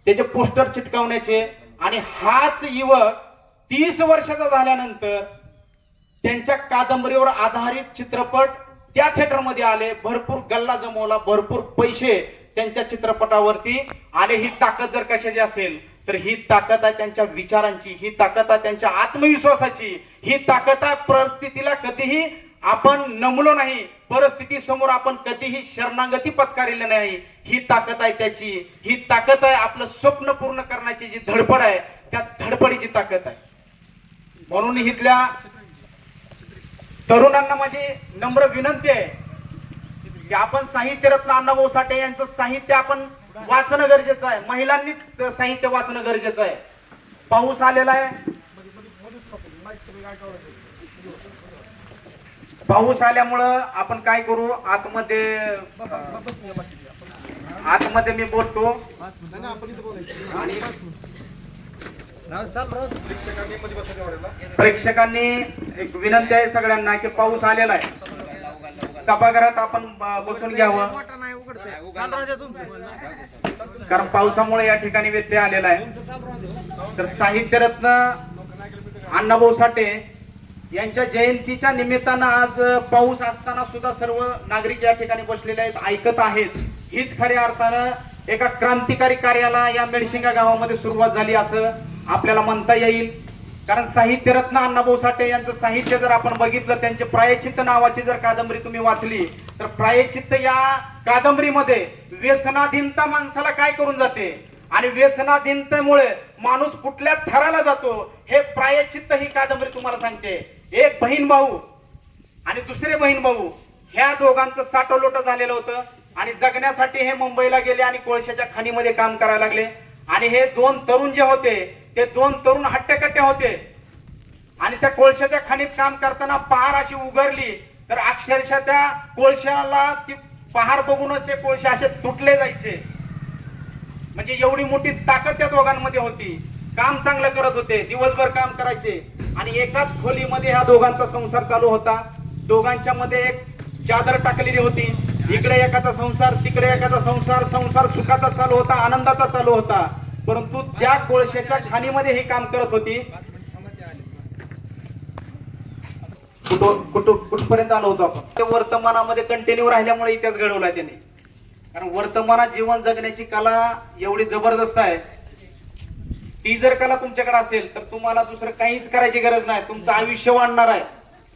S1: त्याचे पोस्टर चिटकवण्याचे. आणि हाच युवक 30 वर्षाचा झाल्यानंतर त्यांच्या कादंबरीवर आधारित चित्रपट त्या थिएटरमध्ये आले. भरपूर गल्ला जमवला, भरपूर पैसे त्यांच्या चित्रपटावरती आले. ही ताकद जर कशाची असेल तर ही ताकद आहे त्यांच्या विचारांची, ही ताकद आहे त्यांच्या आत्मविश्वासाची, ही ताकद आहे परिस्थितीला कधीही आपण नमलो नाही, परिस्थिती समोर आपण कधीही शरणागती पत्करलेली नाही. ही ताकद आहे त्याची. ही ताकद आहे आपलं स्वप्न पूर्ण करण्याची जी धडपड आहे त्या धडपडीची ताकद आहे. म्हणून इथल्या तरुणांना माझी नम्र विनंती आहे की आपण साहित्यरत्न अण्णाभाऊ साठे यांचं साहित्य आपण वाचणं गरजेचं आहे. महिलांनी साहित्य वाचणं गरजेचं आहे. पाऊस आलेला आहे. पाऊस आल्यामुळं आपण काय करू, आतमध्ये मी बोलतो. आणि प्रेक्षकांनी एक विनंती आहे सगळ्यांना की पाऊस आलेला आहे, सभागृहात आपण बसून घ्यावं. कारण पावसामुळे या ठिकाणी व्यत्यय आलेला आहे. तर साहित्यरत्न अण्णाभाऊ साठे यांच्या जयंतीच्या निमित्तानं आज पाऊस असताना सुद्धा सर्व नागरिक या ठिकाणी बसलेले आहेत, ऐकत आहेत. हीच खऱ्या अर्थानं एका क्रांतिकारी कार्याला या मेडशिंगा गावामध्ये सुरुवात झाली असं आपल्याला म्हणता येईल. कारण साहित्यरत्न अण्णाभाऊ साठे यांचं साहित्य जर आपण बघितलं, त्यांचे प्रायश्चित्त नावाची जर कादंबरी तुम्ही वाचली तर प्रायश्चित्त या कादंबरीमध्ये व्यसनाधीनता माणसाला काय करून जाते आणि व्यसनाधीनतेमुळे माणूस कुठल्या थराला जातो हे प्रायश्चित्त ही कादंबरी तुम्हाला सांगते. एक बहीण भाऊ आणि दुसरे बहीण भाऊ ह्या दोघांचं साठोलोट झालेलं होतं आणि जगण्यासाठी हे मुंबईला गेले आणि कोळशाच्या खाणीमध्ये काम करायला लागले. आणि हे 2 तरुण जे होते ते 2 तरुण हट्टेकट्टे होते आणि त्या कोळशाच्या खाणीत काम करताना पहार अशी उघडली तर अक्षरशः त्या कोळशाला ती पहार बघूनच ते कोळशे असे तुटले जायचे. म्हणजे एवढी मोठी ताकद त्या दोघांमध्ये होती. काम चांगलं करत होते, दिवसभर काम करायचे आणि एकाच खोलीमध्ये ह्या दोघांचा संसार चालू होता. दोघांच्या मध्ये एक चादर टाकलेली होती. इकडे एकाचा संसार, तिकडे एकाचा संसार. संसार सुखाचा चालू होता, आनंदाचा चालू होता. परंतु त्या कोळशाच्या खाणीमध्ये हे काम करत होती. कुठपर्यंत आलो होतो आपण? ते वर्तमानामध्ये कंटिन्यू राहिल्यामुळे इतिहास घडवला त्याने. कारण वर्तमानात जीवन जगण्याची कला एवढी जबरदस्त आहे. ती जर कला तुमच्याकडे असेल तर तुम्हाला दुसरं काहीच करायची गरज नाही. तुमचं आयुष्य वाढणार आहे.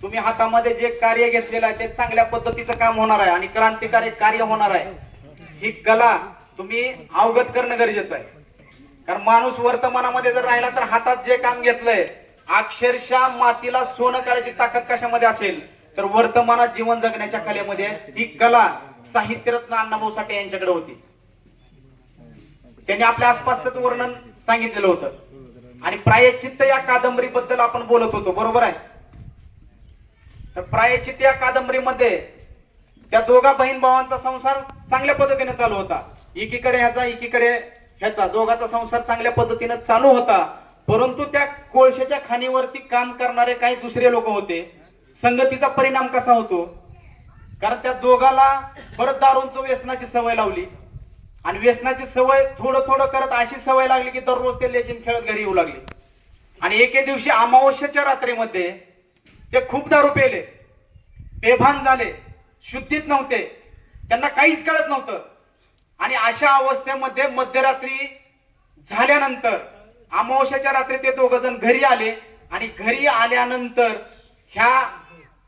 S1: तुम्ही हातामध्ये जे कार्य घेतलेलं आहे ते चांगल्या पद्धतीचं काम होणार आहे आणि क्रांतिकारी कार्य होणार आहे. ही कला तुम्ही अवगत करणं गरजेचं आहे. कारण माणूस वर्तमानामध्ये जर राहिला तर हातात जे काम घेतलंय अक्षरशः मातीला सोनं करायची ताकद कशामध्ये असेल तर वर्तमानात जीवन जगण्याच्या कलेमध्ये. ही कला साहित्यरत्न अण्णाभाऊ साठे यांच्याकडे होती. त्यांनी आपल्या आसपासच वर्णन सांगितलेलं होतं. आणि प्रायश्चित्त या कादंबरीबद्दल आपण बोलत होतो, बरोबर आहे. तर प्रायश्चित्त या कादंबरीमध्ये त्या दोघा बहीण भावांचा संसार चांगल्या पद्धतीने चालू होता. एकीकडे ह्याचा एकीकडे ह्याचा दोघाचा संसार चांगल्या पद्धतीने चालू होता. परंतु त्या कोळशाच्या खाणीवरती काम करणारे काही दुसरे लोक होते. संगतीचा परिणाम कसा होतो, कारण त्या दोघाला परत दारूंचं व्यसनाची सवय लावली आणि व्यसनाची सवय थोडं थोडं करत अशी सवय लागली की दररोज ते लेझिम खेळत घरी येऊ लागले. आणि एके दिवशी अमावस्येच्या रात्रीमध्ये ते खूप दारू पेले, बेभान झाले, शुद्धीत नव्हते, त्यांना काहीच कळत नव्हतं. आणि अशा अवस्थेमध्ये मध्यरात्री झाल्यानंतर अमावस्येच्या रात्री ते दोघ जण घरी आले. आणि घरी आल्यानंतर ह्या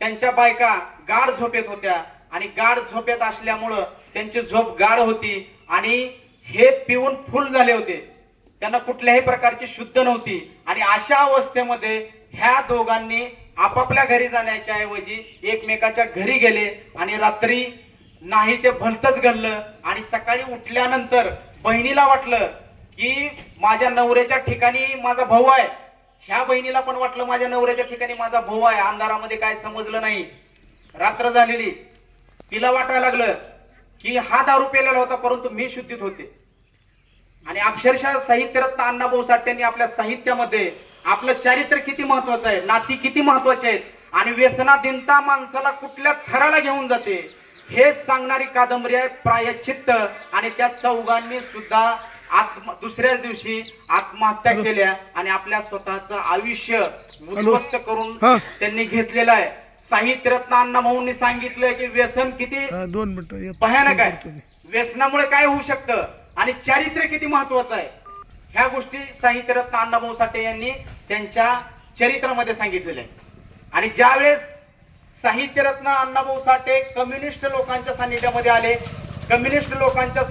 S1: त्यांच्या बायका गाढ झोपेत होत्या आणि गाढ झोपेत असल्यामुळं त्यांची झोप गाढ होती आणि हे पिऊन फुल झाले होते, त्यांना कुठल्याही प्रकारची शुद्ध नव्हती. आणि अशा अवस्थेमध्ये ह्या दोघांनी आपापल्या घरी जाण्याच्या ऐवजी एकमेकाच्या घरी गेले आणि रात्री नाही ते भलतच घडलं. आणि सकाळी उठल्यानंतर बहिणीला वाटलं की माझ्या नवऱ्याच्या ठिकाणी माझा भाऊ आहे, ह्या बहिणीला पण वाटलं माझ्या नवऱ्याच्या ठिकाणी माझा भाऊ आहे. अंधारामध्ये काय समजलं नाही, रात्र झालेली. तिला वाटायला लागलं की हा दारू पेलेला होता परंतु मी शुद्धीत होते. आणि अक्षरशः साहित्यरत्न अण्णाभाऊ साठेंनी आपल्या साहित्यामध्ये आपलं चारित्र्य किती महत्वाचं आहे, नाती किती महत्वाचे आहेत आणि व्यसनाधीनता माणसाला कुठल्या थराला घेऊन जाते हे सांगणारी कादंबरी आहे प्रायश्चित्त. आणि त्या चौघांनी सुद्धा दुसऱ्याच दिवशी आत्महत्या केल्या आणि आपल्या स्वतःचं आयुष्य उद्ध्वस्त करून त्यांनी घेतलेलं आहे. साहित्यरत्न अण्णाभाऊंनी सांगितलं की व्यसन किती भयानक आहे, व्यसनामुळे काय होऊ शकतं आणि चारित्र्य किती महत्वाचं आहे, ह्या गोष्टी साहित्यरत्न अण्णाभाऊ साठे यांनी त्यांच्या चरित्रामध्ये सांगितलेले आहे. आणि ज्यावेळेस साहित्यरत्न अण्णाभाऊ साठे कम्युनिस्ट लोकांच्या सानिध्यामध्ये आले, कम्युनिस्ट लोकांच्या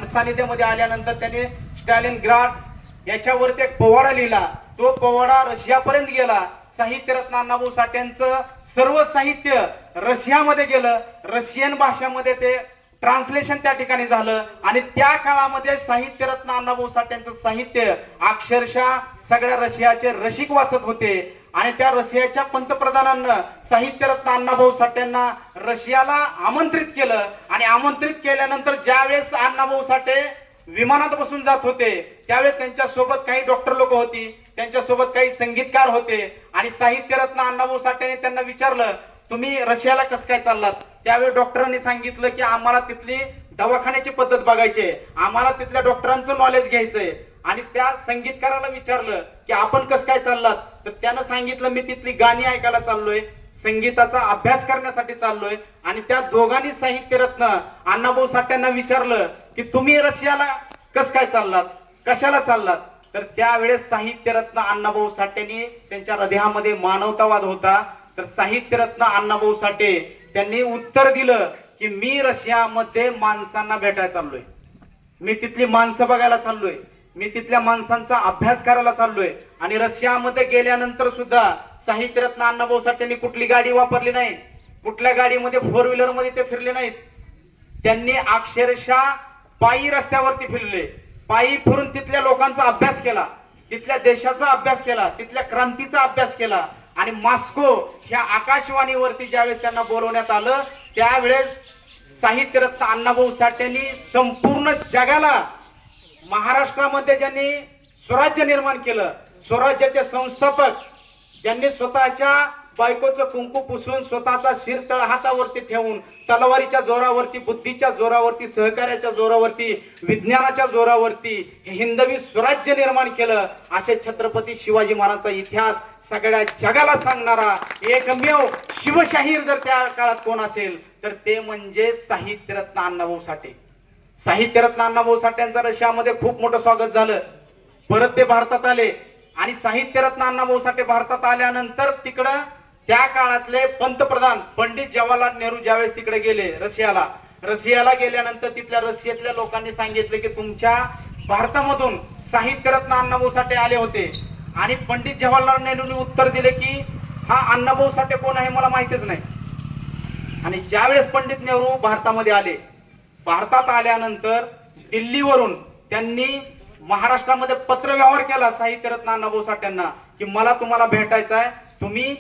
S1: सानिध्यामध्ये आल्यानंतर त्यांनी स्टॅलिनग्राड याच्यावरती एक पोवाडा लिहिला. तो पोवाडा रशियापर्यंत गेला. साहित्यरत्न अण्णाभाऊ साठेंचं सर्व साहित्य रशियामध्ये गेलं, रशियन भाषेमध्ये ते ट्रान्सलेशन त्या ठिकाणी झालं. आणि त्या काळामध्ये साहित्यरत्न अण्णाभाऊ साठेंचं साहित्य अक्षरशः सगळ्या रशियाचे रसिक वाचत होते. आणि त्या रशियाच्या पंतप्रधानांना साहित्यरत्न अण्णाभाऊ साठेंना रशियाला आमंत्रित केलं. आणि आमंत्रित केल्यानंतर ज्यावेळेस अण्णाभाऊ साठे विमानात बसून जात होते त्यावेळेस त्यांच्या सोबत काही डॉक्टर लोक होती, त्यांच्या सोबत काही संगीतकार होते. आणि साहित्यरत्न अण्णाभाऊ साठेने त्यांना विचारलं तुम्ही रशियाला कसं काय चाललात. त्यावेळी डॉक्टरांनी सांगितलं की आम्हाला तिथली दवाखान्याची पद्धत बघायची, आम्हाला तिथल्या डॉक्टरांचं नॉलेज घ्यायचंय. आणि त्या संगीतकाराला विचारलं की आपण कसं काय चाललात, तर त्यानं सांगितलं मी तिथली गाणी ऐकायला चाललोय, संगीताचा अभ्यास करण्यासाठी चाललोय. आणि त्या दोघांनी साहित्यरत्न अण्णाभाऊ साठेंना विचारलं की तुम्ही रशियाला कसं काय चाललात, कशाला चाललात. तर त्यावेळेस साहित्यरत्न अण्णाभाऊ साठेंनी त्यांच्या हृदयामध्ये मानवतावाद होता. तर साहित्यरत्न अण्णाभाऊ साठे त्यांनी उत्तर दिलं की मी रशियामध्ये माणसांना भेटायला चाललोय, मी तिथली माणसं बघायला चाललोय, मी तिथल्या माणसांचा अभ्यास करायला चाललोय. आणि रशियामध्ये गेल्यानंतर सुद्धा साहित्यरत्न अण्णाभाऊ साठेंनी कुठली गाडी वापरली नाही, कुठल्या गाडीमध्ये फोर व्हीलर मध्ये ते फिरले नाहीत. त्यांनी अक्षरशः पायी रस्त्यावरती फिरले, पायी फिरून तिथल्या लोकांचा अभ्यास केला, तिथल्या देशाचा अभ्यास केला, तिथल्या क्रांतीचा अभ्यास केला. आणि मॉस्को ह्या आकाशवाणीवरती ज्यावेळेस त्यांना बोलवण्यात आलं त्यावेळेस साहित्यरत्न अण्णाभाऊ साठेंनी संपूर्ण जगाला महाराष्ट्रामध्ये ज्यांनी स्वराज्य निर्माण केलं, स्वराज्याचे संस्थापक ज्यांनी स्वतःच्या बायकोचं कुंकू पुसून स्वतःचा शिर तळ हातावरती ठेवून तलवारीच्या जोरावरती, बुद्धीच्या जोरावरती, सहकार्याच्या जोरावरती, विज्ञानाच्या जोरावरती हे हिंदवी स्वराज्य निर्माण केलं, असे छत्रपती शिवाजी महाराजांचा इतिहास सगळ्या जगाला सांगणारा एकमेव शिवशाहीर जर त्या काळात कोण असेल तर ते म्हणजे साहित्यरत्न अण्णाभाऊ साठे. साहित्यरत्न अण्णाभाऊ साठेंचं रशियामध्ये खूप मोठं स्वागत झालं. परत ते भारतात आले आणि साहित्यरत्न अण्णाभाऊ साठे भारतात आल्यानंतर तिकडं त्या काळातले पंतप्रधान पंडित जवाहरलाल नेहरू ज्यावेळेस तिकडे गेले रशियाला गेल्यानंतर तिथल्या रशियातल्या लोकांनी सांगितलं की तुमच्या भारतामधून साहित्यरत्न अण्णाभाऊ साठे आले होते. आणि पंडित जवाहरलाल नेहरूंनी उत्तर दिले की हा अण्णाभाऊ साठे कोण आहे मला माहितीच नाही. आणि ज्यावेळेस पंडित नेहरू भारतामध्ये आले, भारतात आल्यानंतर दिल्लीवरून त्यांनी महाराष्ट्रामध्ये पत्र व्यवहार केला साहित्यरत्न अण्णाभाऊ साठेंना की मला तुम्हाला भेटायचं आहे, तुम्ही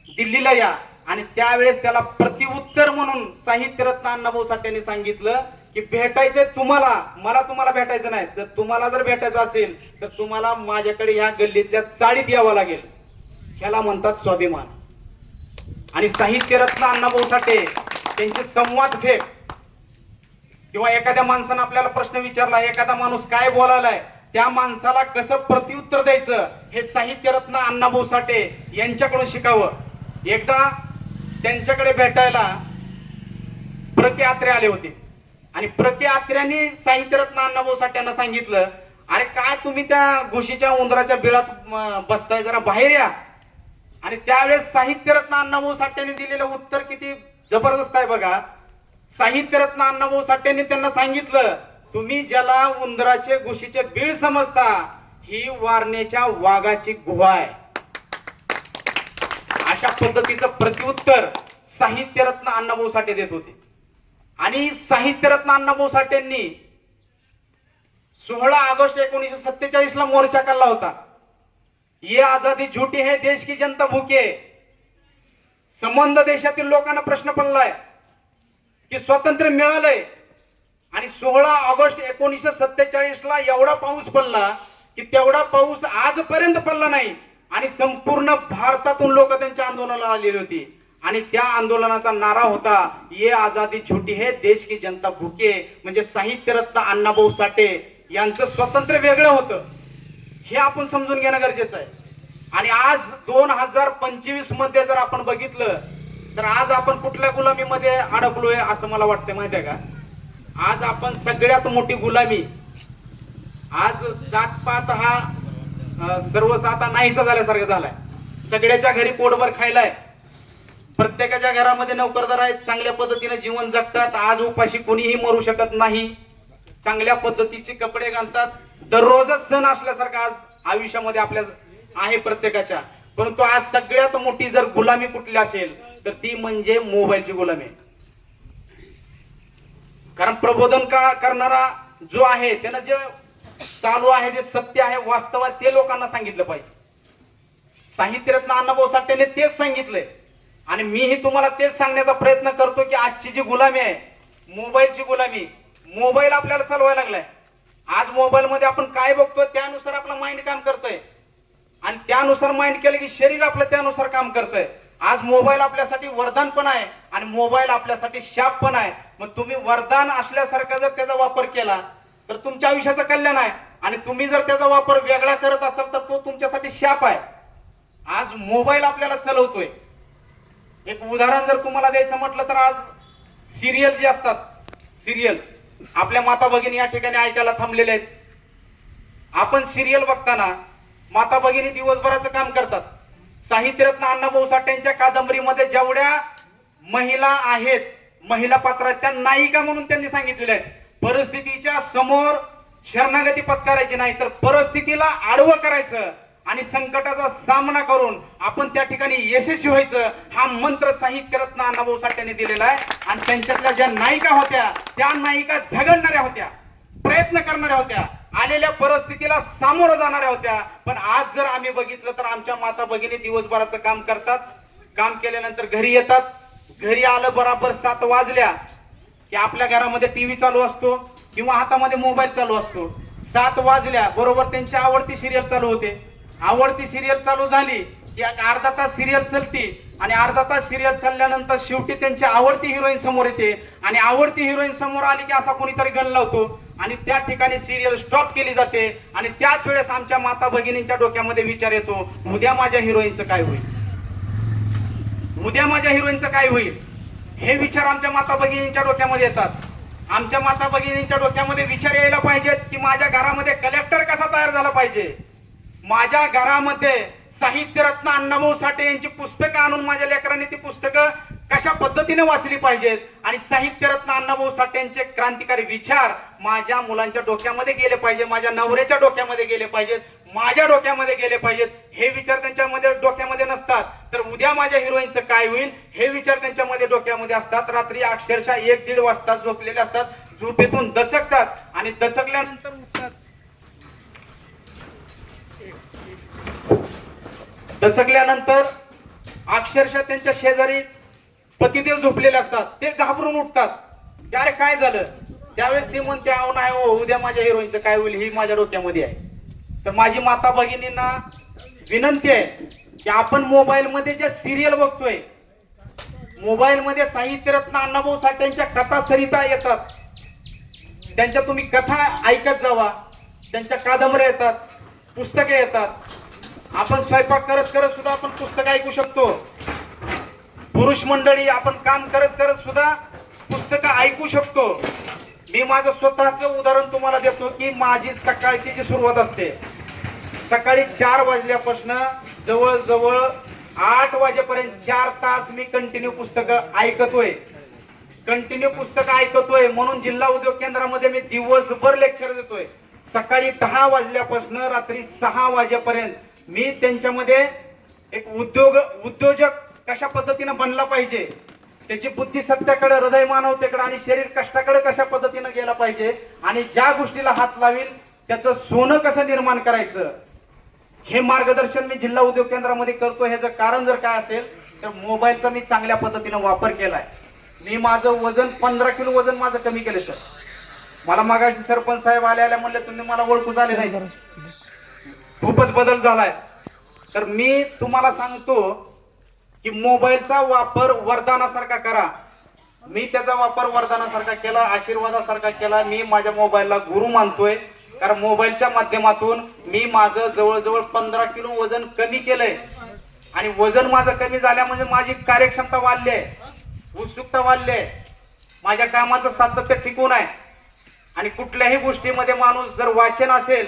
S1: दिल्लीला या. आणि त्यावेळेस त्याला प्रतिउत्तर म्हणून साहित्यरत्न अण्णाभाऊ साठेंनी सांगितलं की भेटायचंय तुम्हाला, मला तुम्हाला भेटायचं नाही. जर तुम्हाला जर भेटायचं असेल तर तुम्हाला माझ्याकडे ह्या गल्लीतल्या चाळीत यावं लागेल. ह्याला म्हणतात स्वाभिमान. आणि साहित्यरत्न अण्णाभाऊ साठे त्यांचे संवाद भेट किंवा एखाद्या माणसानं आपल्याला प्रश्न विचारला, एखादा माणूस काय बोलायलाय, त्या माणसाला कसं प्रत्युत्तर द्यायचं हे साहित्यरत्न अण्णाभाऊ साठे यांच्याकडून शिकावं. एकदा त्यांच्याकडे भेटायला प्र.के. आत्रे आले होते आणि प्र.के. आत्र्यांनी साहित्यरत्न अण्णाभाऊ साठ्यांना सांगितलं, अरे काय तुम्ही त्या घुशीच्या उंदराच्या बिळात बसताय, जरा बाहेर या. आणि त्यावेळेस साहित्यरत्न अण्णाभाऊ साठ्यांनी दिलेलं उत्तर किती जबरदस्त आहे बघा. साहित्यरत्न अण्णाभाऊ साठ्यांनी त्यांना सांगितलं, तुम्ही ज्याला उंदराचे घुशीचे बीळ समजता, ही वारणेच्या वाघाची गुहा आहे. अशा पद्धतीचं प्रत्युत्तर साहित्यरत्न अण्णाभाऊ साठे देत होते. आणि साहित्यरत्न अण्णाभाऊ साठेंनी 16 ऑगस्ट 1947 ला मोर्चा काढला होता. ये आजादी झूठी है, देश की जनता भूके. संबंध देशातील लोकांना प्रश्न पडलाय की स्वातंत्र्य मिळालंय आणि 16 ऑगस्ट 1947 ला एवढा पाऊस पडला की तेवढा पाऊस आजपर्यंत पडला नाही. आणि संपूर्ण भारतातून लोक त्यांच्या आंदोलनाला आलेली होती. आणि त्या आंदोलनाचा नारा होता, ये आजादी झूठी है, देश की जनता भूके. म्हणजे साहित्यरत्न अण्णाभाऊ साठे यांचं स्वातंत्र्य वेगळं होतं, हे आपण समजून घेणं गरजेचं आहे. आणि आज 2025 मध्ये जर आपण बघितलं तर आज आपण कुठल्या गुलामीमध्ये अडकलोय असं मला वाटतं माहिती आहे का. आज आपण सगळ्यात मोठी गुलामी, आज जातपात हा सर्वच आता नाहीसा झाल्यासारखं झालाय. सगळ्याच्या घरी पोटभर खायलाय, प्रत्येकाच्या घरामध्ये नोकरदार आहेत, चांगल्या पद्धतीने जीवन जगतात. आज उपाशी कोणीही मरू शकत नाही, चांगल्या पद्धतीचे कपडे घालतात. दररोजच सण असल्यासारखं आज आयुष्यामध्ये आपल्या आहे प्रत्येकाच्या. परंतु आज सगळ्यात मोठी जर गुलामी कुठली असेल तर ती म्हणजे मोबाईलची गुलामी. कारण प्रबोधन करणारा जो आहे त्यानं जे चालू आहे, जे सत्य आहे, वास्तव आहे, ते लोकांना सांगितलं पाहिजे. साहित्यरत्न अण्णाभाऊ साठेने तेच सांगितलंय आणि मीही तुम्हाला तेच सांगण्याचा प्रयत्न करतो की आजची जी गुलामी आहे, मोबाईलची गुलामी, मोबाईल आपल्याला चालवायला लागलाय. आज मोबाईल मध्ये आपण काय बघतोय त्यानुसार आपलं माइंड काम करतोय आणि त्यानुसार माइंड केलं की शरीर आपलं त्यानुसार काम करतंय. आज मोबाईल आपल्यासाठी वरदान पण आहे आणि मोबाईल आपल्यासाठी शाप पण आहे. मग तुम्ही वरदान असल्यासारखा जर त्याचा वापर केला तर तुमच्या आयुष्याचं कल्याण आहे आणि तुम्ही जर त्याचा वापर वेगळा करत असाल तर तो तुमच्यासाठी शाप आहे. आज मोबाईल आपल्याला चालवतोय. एक उदाहरण जर तुम्हाला द्यायचं म्हटलं तर आज सिरियल जे असतात, सिरियल आपल्या माता भगिनी या ठिकाणी ऐकायला थांबलेले आहेत. आपण सिरियल बघताना माता भगिनी दिवसभराचं काम करतात. साहित्यरत्न अण्णाभाऊ साठेंच्या कादंबरीमध्ये जेवढ्या महिला आहेत, महिला पात्र आहेत, त्या नायिका म्हणून त्यांनी सांगितलेल्या आहेत. परिस्थितीच्या समोर शरणागती पत्करायची नाही तर परिस्थितीला आडवं करायचं आणि संकटाचा सामना करून आपण त्या ठिकाणी यशस्वी व्हायचं, हा मंत्र साहित्यरत्न अण्णाभाऊ साठेंनी दिलेला आहे. आणि त्यांच्यातल्या ज्या नायिका होत्या त्या नायिका झगडणाऱ्या होत्या, प्रयत्न करणाऱ्या होत्या, आलेल्या परिस्थितीला सामोरं जाणाऱ्या होत्या. पण आज जर आम्ही बघितलं तर आमच्या माता भगिनी दिवसभराचं काम करतात, काम केल्यानंतर घरी येतात. घरी आलं बराबर 7 वाजल्या की आपल्या घरामध्ये टीव्ही चालू असतो किंवा हातामध्ये मोबाईल चालू असतो. 7 वाजल्या बरोबर त्यांची आवडती सिरियल चालू होते. आवडती सिरियल चालू झाली की अर्धा तास सिरियल चलती आणि अर्धा तास सिरियल चालल्यानंतर शेवटी त्यांची आवडती हिरोईन समोर येते आणि आवडती हिरोईन समोर आली की असा कोणीतरी गण लावतो आणि त्या ठिकाणी सिरियल स्टॉप केली जाते. आणि त्याच वेळेस आमच्या माता भगिनींच्या डोक्यामध्ये विचार येतो, उद्या माझ्या हिरोईनचं काय होईल, उद्या माझ्या हिरोईनचं काय होईल. हे विचार आमच्या माता भगिनींच्या डोक्यामध्ये येतात. आमच्या माता भगिनींच्या डोक्यामध्ये विचार यायला पाहिजेत की माझ्या घरामध्ये कलेक्टर कसा तयार झाला पाहिजे, माझ्या घरामध्ये साहित्यरत्न अण्णाभाऊ साठे यांची पुस्तकं आणून माझ्या लेकरांनी ती पुस्तकं कशा पद्धतीने वाचली पाहिजेत आणि साहित्यरत्न अण्णाभाऊ साठेंचे क्रांतिकारी विचार माझ्या मुलांच्या डोक्यामध्ये गेले पाहिजे, माझ्या नवऱ्याच्या डोक्यामध्ये गेले पाहिजेत, माझ्या डोक्यामध्ये गेले पाहिजेत. हे विचार त्यांच्यामध्ये डोक्यामध्ये नसतात. तर उद्या माझ्या हिरोईनचं काय होईल हे विचार त्यांच्यामध्ये डोक्यामध्ये असतात. रात्री अक्षरशः 1-1.5 वाजता झोपलेले असतात, झोपेतून दचकतात आणि दचकल्यानंतर उठतात. दचकल्यानंतर अक्षरशः त्यांच्या शेजारी पतिदेव झोपलेले असतात, ते घाबरून उठतात की अरे काय झालं. त्यावेळेस ते म्हणते अहो नाही हो, उद्या माझ्या हिरोईनचं काय होईल ही माझ्या डोक्यामध्ये आहे. तर माझी माता भगिनींना विनंती आहे की आपण मोबाईल मध्ये ज्या सिरियल बघतोय, मोबाईल मध्ये साहित्यरत्न अण्णाभाऊ साठेंच्या कथा सरिता येतात, त्यांच्या तुम्ही कथा ऐकत जावा. त्यांच्या कादंबऱ्या येतात, पुस्तके येतात. आपण स्वयंपाक करत करत सुद्धा आपण पुस्तक ऐकू शकतो. पुरुष मंडळी आपण काम करत करत सुद्धा पुस्तकं ऐकू शकतो. मी माझं स्वतःचं उदाहरण तुम्हाला देतो की माझी सकाळची जी सुरुवात असते, सकाळी 4 वाजल्यापासून जवळजवळ 8 वाजेपर्यंत 4 तास मी कंटिन्यू पुस्तकं ऐकतोय. म्हणून जिल्हा उद्योग केंद्रामध्ये मी दिवसभर लेक्चर देतोय. सकाळी 10 वाजल्यापासून रात्री 6 वाजेपर्यंत मी त्यांच्यामध्ये एक उद्योजक कशा पद्धतीनं बनला पाहिजे, त्याची बुद्धी सत्याकडे, हृदय मानवतेकडे आणि शरीर कष्टाकडे कशा पद्धतीनं गेला पाहिजे, आणि ज्या गोष्टीला हात लावेल त्याचं सोनं कसं निर्माण करायचं, हे मार्गदर्शन मी जिल्हा उद्योग केंद्रामध्ये करतो. ह्याचं कारण जर काय असेल तर मोबाईलचा मी चांगल्या पद्धतीनं वापर केलाय. मी माझं वजन 15 किलो वजन माझं कमी केलं सर. मला मागाशी सरपंच साहेब आले म्हणले तुम्ही मला ओळखू झाले नाही, खूपच बदल झालाय. तर मी तुम्हाला सांगतो की मोबाईलचा वापर वरदानासारखा करा. मी त्याचा वापर वरदानासारखा केला, आशीर्वादासारखा केला. मी माझ्या मोबाईलला गुरु मानतोय, कारण मोबाईलच्या माध्यमातून मी माझं जवळजवळ 15 किलो वजन कमी केलंय. आणि वजन माझं कमी झाल्या म्हणजे माझी कार्यक्षमता वाढली आहे, उत्सुकता वाढली आहे, माझ्या कामाचं सातत्य टिकून आहे. आणि कुठल्याही गोष्टीमध्ये माणूस जर वाचन असेल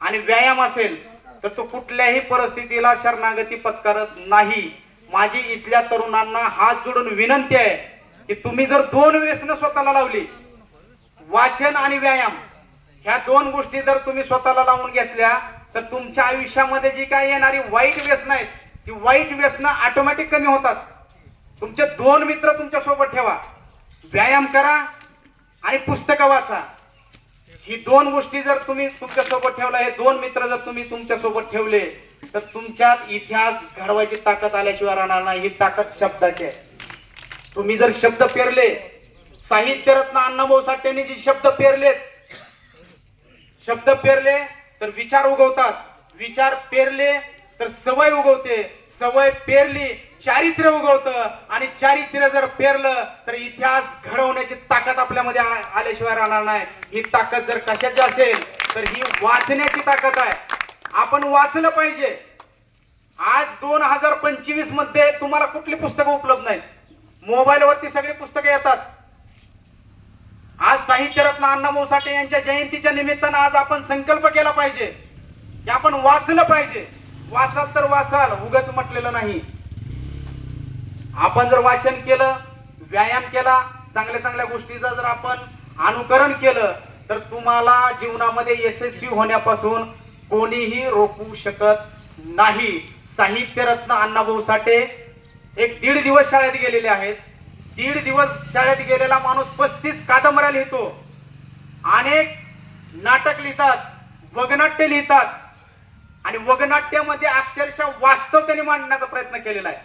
S1: आणि व्यायाम असेल तर तो कुठल्याही परिस्थितीला शरणागती पत्करत नाही. माझी इथल्या तरुणांना हात जोडून विनंती आहे की तुम्ही जर 2 व्यसनं स्वतःला लावली, वाचन आणि व्यायाम, ह्या 2 गोष्टी जर तुम्ही स्वतःला लावून घेतल्या तर तुमच्या आयुष्यामध्ये जी काही येणारी वाईट व्यसनं आहेत ती वाईट व्यसनं ऑटोमॅटिक कमी होतात. तुमचे 2 मित्र तुमच्या सोबत ठेवा, व्यायाम करा आणि पुस्तकं वाचा. ही 2 गोष्टी जर तुम्ही तुमच्या सोबत ठेवला, हे 2 मित्र जर तुम्ही तुमच्या सोबत ठेवले तर तुमच्यात इतिहास घडवायची ताकद आल्याशिवाय राहणार नाही. ही ताकद शब्दाची आहे. तुम्ही जर शब्द पेरले, साहित्यरत्न अण्णाभाऊ साठेंनी जी शब्द पेरले तर विचार उगवतात, विचार पेरले तर सवय उगवते, सवय पेरली चारित्र्य उगवतं, आणि चारित्र्य जर पेरलं तर इतिहास घडवण्याची ताकद आपल्यामध्ये आल्याशिवाय राहणार नाही. ही ताकद जर कशाची असेल तर ही वाचण्याची ताकद आहे. आपण वाचलं पाहिजे. आज 2025 मध्ये तुम्हाला कुठली पुस्तकं उपलब्ध नाहीत, मोबाईलवरती सगळी पुस्तकं येतात. आज साहित्यरत्न अण्णाभाऊ साठे यांच्या जयंतीच्या निमित्तानं आज आपण संकल्प केला पाहिजे की आपण वाचलं पाहिजे. वाचाल तर वाचाल, उगाच म्हटलेलं नाही. आपण जर वाचन केलं, व्यायाम केला, चांगल्या चांगल्या गोष्टीचं जर आपण अनुकरण केलं तर तुम्हाला जीवनामध्ये यशस्वी होण्यापासून कोणीही रोखू शकत नाही. साहित्यरत्न अण्णाभाऊ साठे 1.5 दिवस शाळेत गेलेले आहेत. 1.5 दिवस शाळेत गेलेला माणूस 35 कादंबऱ्या लिहितो, अनेक नाटक लिहितात, वगनाट्य लिहितात, आणि वगनाट्यामध्ये अक्षरशः वास्तव त्यांनी मांडण्याचा प्रयत्न केलेला आहे.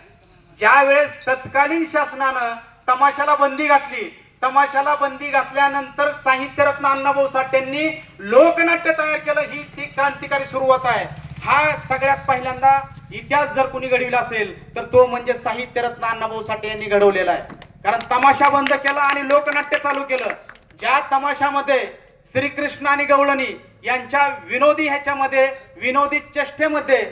S1: ज्या वेळेस तत्कालीन शासनानं तमाशाला बंदी घातली, तमाशाला बंदी घातल्यानंतर साहित्यरत्न अण्णाभाऊ साठेंनी लोकनाट्य तयार केलं. ही ती क्रांतिकारी सुरुवात आहे. हा सगळ्यात पहिल्यांदा इतिहास जर कोणी घडविला असेल तर तो म्हणजे साहित्यरत्न अण्णाभाऊ साठे यांनी घडवलेला आहे. कारण तमाशा बंद केला आणि लोकनाट्य चालू केलं. ज्या तमाशामध्ये श्रीकृष्ण आणि गवळणी यांच्या विनोदी चेष्टेमध्ये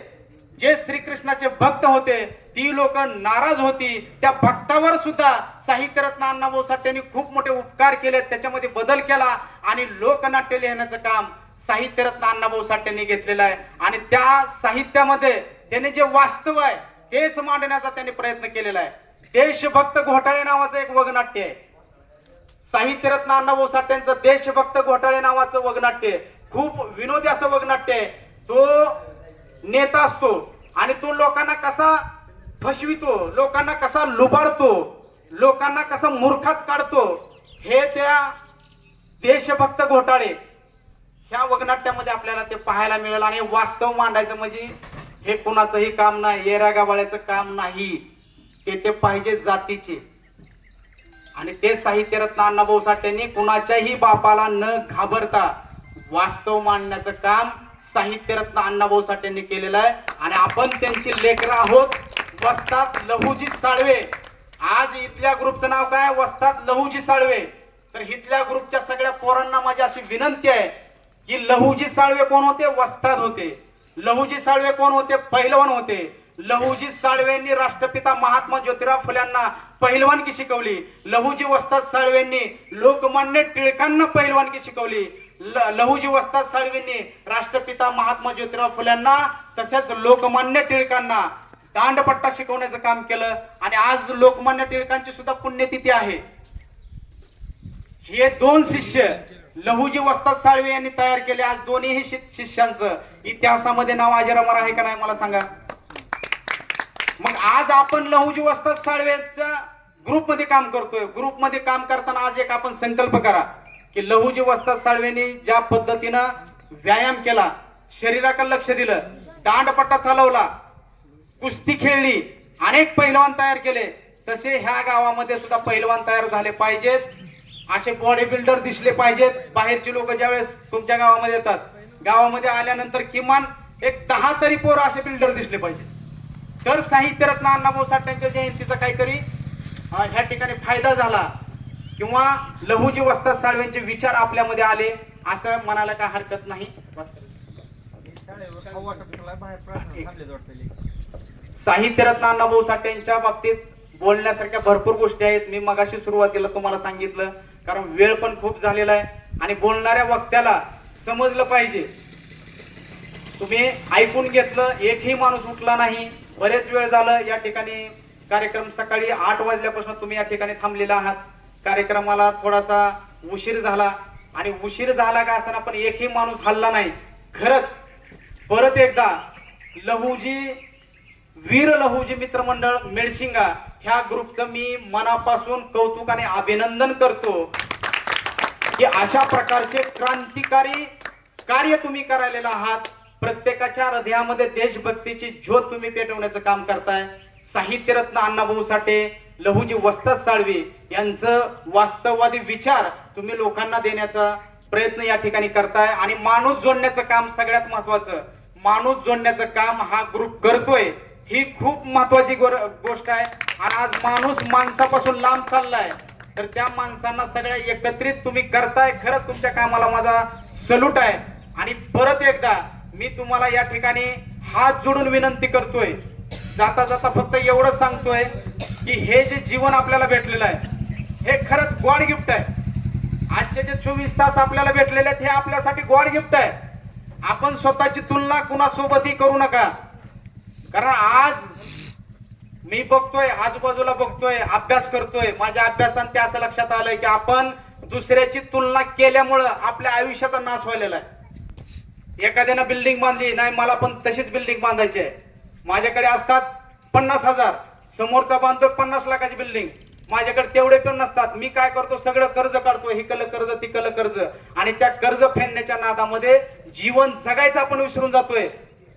S1: जे श्रीकृष्णाचे भक्त होते ती लोक नाराज होती. त्या भक्तावर सुद्धा साहित्यरत्न अण्णाभाऊ साठेंनी खूप मोठे उपकार केले, त्याच्यामध्ये बदल केला आणि लोकनाट्य लिहिण्याचं काम साहित्यरत्न अण्णाभाऊ साठेंनी घेतलेलं आहे. आणि त्या साहित्यामध्ये त्याने जे वास्तव आहे तेच मांडण्याचा त्यांनी प्रयत्न केलेला आहे. देशभक्त घोटाळे नावाचं एक वगनाट्य आहे. साहित्यरत्न अण्णाभाऊ साठेंचं देशभक्त घोटाळे नावाचं वगनाट्य खूप विनोदी असं वगनाट्य आहे. तो नेता असतो आणि तो लोकांना कसा फसवितो, लोकांना कसा लुबाडतो, लोकांना कसा मूर्खात काढतो, हे त्या देशभक्त घोटाळे ह्या वगनाट्यामध्ये आपल्याला ते पाहायला मिळेल. आणि वास्तव मांडायचं म्हणजे हे कुणाचंही काम नाही, येऱ्या गावाळ्याचं काम नाही. ते पाहिजे जातीचे. आणि ते साहित्यरत्न अण्णाभाऊ साठेंनी कुणाच्याही बापाला न घाबरता वास्तव मांडण्याचं काम साहित्यरत्न अण्णाभाऊ साठेंनी केलेलं आहे. आणि आपण त्यांची लेकरं आहोत. वस्ताद लहुजी साळवे, आज इथल्या ग्रुपचं नाव काय, वस्ताद लहुजी साळवे. तर इथल्या ग्रुपच्या सगळ्या पोरांना माझी अशी विनंती आहे की लहुजी साळवे कोण होते, वस्ताद होते. लहुजी साळवे कोण होते, पहिलवान होते. लहुजी साळवेंनी राष्ट्रपिता महात्मा ज्योतिराव फुल्यांना पहिलवानकी शिकवली. लहुजी वस्ताद साळवेंनी लोकमान्य टिळकांना पहिलवानकी शिकवली. लहुजी वस्ताद साळवेंनी राष्ट्रपिता महात्मा ज्योतिराव फुल्यांना तसेच लोकमान्य टिळकांना दांडपट्टा शिकवण्याचं काम केलं. आणि आज लोकमान्य टिळकांची सुद्धा पुण्यतिथी आहे. हे दोन शिष्य लहुजी वस्ताद साळवे यांनी तयार केले. आज दोन्ही शिष्यांचं इतिहासामध्ये नाव अजरामर आहे का नाही मला सांगा. मग आज आपण लहुजी वस्ताद साळवेच्या ग्रुपमध्ये काम करतोय. ग्रुपमध्ये काम करताना आज एक आपण संकल्प करा की लहुजी वस्ताद साळवेंनी ज्या पद्धतीनं व्यायाम केला, शरीराकडे लक्ष दिलं, दांडपट्टा चालवला, कुस्ती खेळली, अनेक पैलवान तयार केले, तसे ह्या गावामध्ये सुद्धा पैलवान तयार झाले पाहिजेत. असे बॉडी बिल्डर दिसले पाहिजेत. बाहेरची लोक ज्यावेळेस तुमच्या गावामध्ये येतात, गावामध्ये आल्यानंतर किमान एक 10 तरी पोरं असे बिल्डर दिसले पाहिजे. तर साहित्यरत्न अण्णाभाऊ साठेंच्या जयंतीचा काहीतरी ह्या ठिकाणी फायदा झाला किंवा लहुजी वस्ताद साळवेंचे विचार आपल्यामध्ये आले असं म्हणायला काय हरकत नाही. साहित्यरत्न अण्णाभाऊ साठेंच्या बाबतीत बोलण्यासारख्या भरपूर गोष्टी आहेत. मी मगाशी सुरुवातीला तुम्हाला सांगितलं, कारण वेळ पण खूप झालेला आहे आणि बोलणाऱ्या वक्त्याला समजलं पाहिजे. तुम्ही ऐकून घेतलं, एकही माणूस उठला नाही. बरेच वेळ झालं या ठिकाणी कार्यक्रम, सकाळी 8 वाजल्यापासून तुम्ही या ठिकाणी थांबलेला आहात. कार्यक्रमाला थोडासा उशीर झाला आणि उशीर झाला का असं पण एकही माणूस हल्ला नाही. खरंच परत एकदा लहुजी वीर लहुजी मित्रमंडळ मेडशिंगा ह्या ग्रुपचं मी मनापासून कौतुक आणि अभिनंदन करतो की अशा प्रकारचे क्रांतिकारी कार्य तुम्ही करायला आहात. प्रत्येकाच्या हृदयामध्ये देशभक्तीची ज्योत तुम्ही पेटवण्याचं काम करताय. साहित्यरत्न अण्णाभाऊ साठे, लहुजी वस्ताद साळवे यांचं वास्तववादी विचार तुम्ही लोकांना देण्याचा प्रयत्न या ठिकाणी करताय. आणि माणूस जोडण्याचं काम सगळ्यात महत्वाचं, माणूस जोडण्याचं काम हा ग्रुप करतोय, ही खूप महत्वाची गोष्ट आहे. आणि आज माणूस माणसापासून लांब चाललाय, तर त्या माणसांना सगळ्या एकत्रित तुम्ही करताय. खरंच तुमच्या कामाला माझा सल्यूट आहे. आणि परत एकदा मी तुम्हाला या ठिकाणी हात जोडून विनंती करतोय, जाता जाता फक्त एवढं सांगतोय की हे जे जीवन आपल्याला भेटलेलं आहे हे खरंच गॉड गिफ्ट आहे. आजचे जे 24 तास आपल्याला भेटलेले आहेत हे आपल्यासाठी गॉड गिफ्ट आहे. आपण स्वतःची तुलना कुणासोबतही करू नका. कारण आज मी बघतोय, आजूबाजूला बघतोय, अभ्यास करतोय, माझ्या अभ्यासात ते असं लक्षात आलंय की आपण दुसऱ्याची तुलना केल्यामुळं आपल्या आयुष्याचा नाश व्हायलेला आहे. एखाद्यानं बिल्डिंग बांधली, नाही मला पण तशीच बिल्डिंग बांधायची आहे, माझ्याकडे असतात 50,000, समोरचा बांधतो 50 लाखाची बिल्डिंग, माझ्याकडे तेवढे पण नसतात. मी काय करतो, सगळं कर्ज काढतो, हिकलं कर्ज तिकलं कर्ज, आणि त्या कर्ज फेडण्याच्या नादामध्ये जीवन जगायचं आपण विसरून जातोय.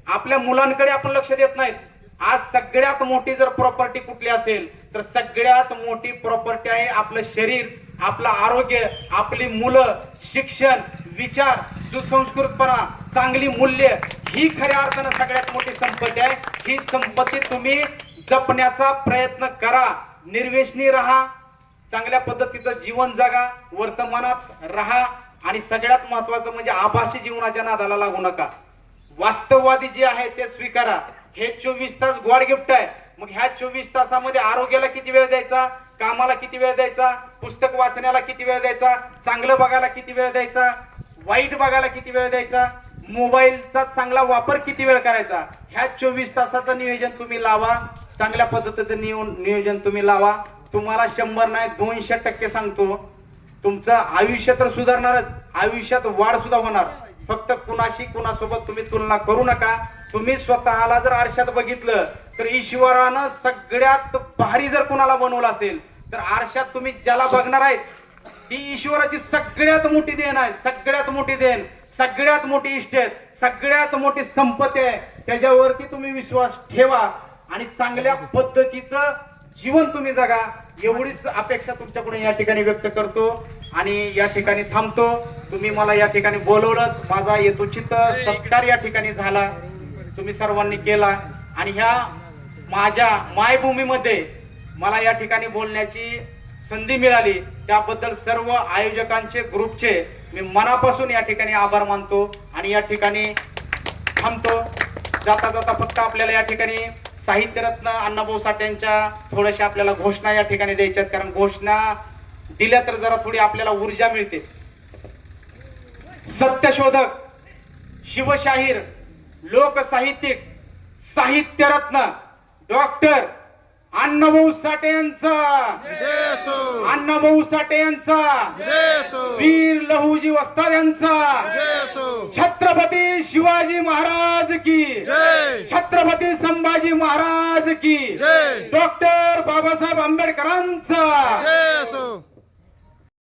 S1: आपल्या मुलांकडे आपण लक्ष देत नाहीत. आज सगळ्यात मोठी जर प्रॉपर्टी कुठली असेल तर सगळ्यात मोठी प्रॉपर्टी आहे आपलं शरीर, आपलं आरोग्य, आपली मुलं, शिक्षण, विचार, सुसंस्कृतपणा, चांगली मूल्य, ही खऱ्या अर्थानं सगळ्यात मोठी संपत्ती आहे. ही संपत्ती तुम्ही जपण्याचा प्रयत्न करा. निर्व्यसनी राहा, चांगल्या पद्धतीचं जीवन जगा, वर्तमानात राहा, आणि सगळ्यात महत्वाचं म्हणजे आभासी जीवनाच्या नादाला लागू नका. वास्तववादी जे आहे ते स्वीकारा. हे 24 तास गॉड गिफ्ट आहे. मग ह्या 24 तासामध्ये आरोग्याला किती वेळ द्यायचा, कामाला किती वेळ द्यायचा, पुस्तक वाचण्याला किती वेळ द्यायचा, चांगलं बघायला किती वेळ द्यायचा, वाईट बघायला किती वेळ द्यायचा, मोबाईलचा चांगला वापर किती वेळ करायचा, ह्या 24 तासाचं नियोजन तुम्ही लावा. चांगल्या पद्धतीचं नियोजन तुम्ही लावा. तुम्हाला 100 नाही 200% सांगतो, तुमचं आयुष्य तर सुधारणारच, आयुष्यात वाढ सुद्धा होणार. फक्त कुणासोबत तुम्ही तुलना करू नका. तुम्ही स्वतःला जर आरशात बघितलं तर ईश्वरानं सगळ्यात भारी जर कुणाला बनवलं असेल तर आरशात तुम्ही ज्याला बघणार आहे ती ईश्वराची सगळ्यात मोठी देण आहे, सगळ्यात मोठी देण, सगळ्यात मोठी इष्टेत, सगळ्यात मोठी संपत्ती आहे. त्याच्यावरती तुम्ही विश्वास ठेवा आणि चांगल्या पद्धतीचं जीवन तुम्ही जगा एवढीच अपेक्षा तुमच्याकडून या ठिकाणी व्यक्त करतो आणि या ठिकाणी थांबतो. तुम्ही मला या ठिकाणी बोलवलं, माझा यथोचित सत्कार या ठिकाणी झाला, तुम्ही सर्वांनी केला आणि ह्या माझ्या मायभूमीमध्ये मला या ठिकाणी बोलण्याची संधी मिळाली त्याबद्दल सर्व आयोजकांचे ग्रुपचे मी मनापासून या ठिकाणी आभार मानतो आणि या ठिकाणी थांबतो. जाता जाता फक्त आपल्याला या ठिकाणी साहित्यरत्न अण्णाभाऊ साठे यांच्या थोड्याशा आपल्याला घोषणा या ठिकाणी द्यायच्यात, कारण घोषणा दिल्या तर जरा थोडी आपल्याला ऊर्जा मिळते. सत्यशोधक, शिवशाहीर, लोकसाहित्यिक, साहित्यरत्न डॉक्टर अण्णाभाऊ साठे यांचा, अण्णाभाऊ साठे यांचा, वीर लहुजी वस्ताद यांचा, छत्रपती शिवाजी महाराज की, छत्रपती संभाजी महाराज की, डॉक्टर बाबासाहेब आंबेडकरांचा.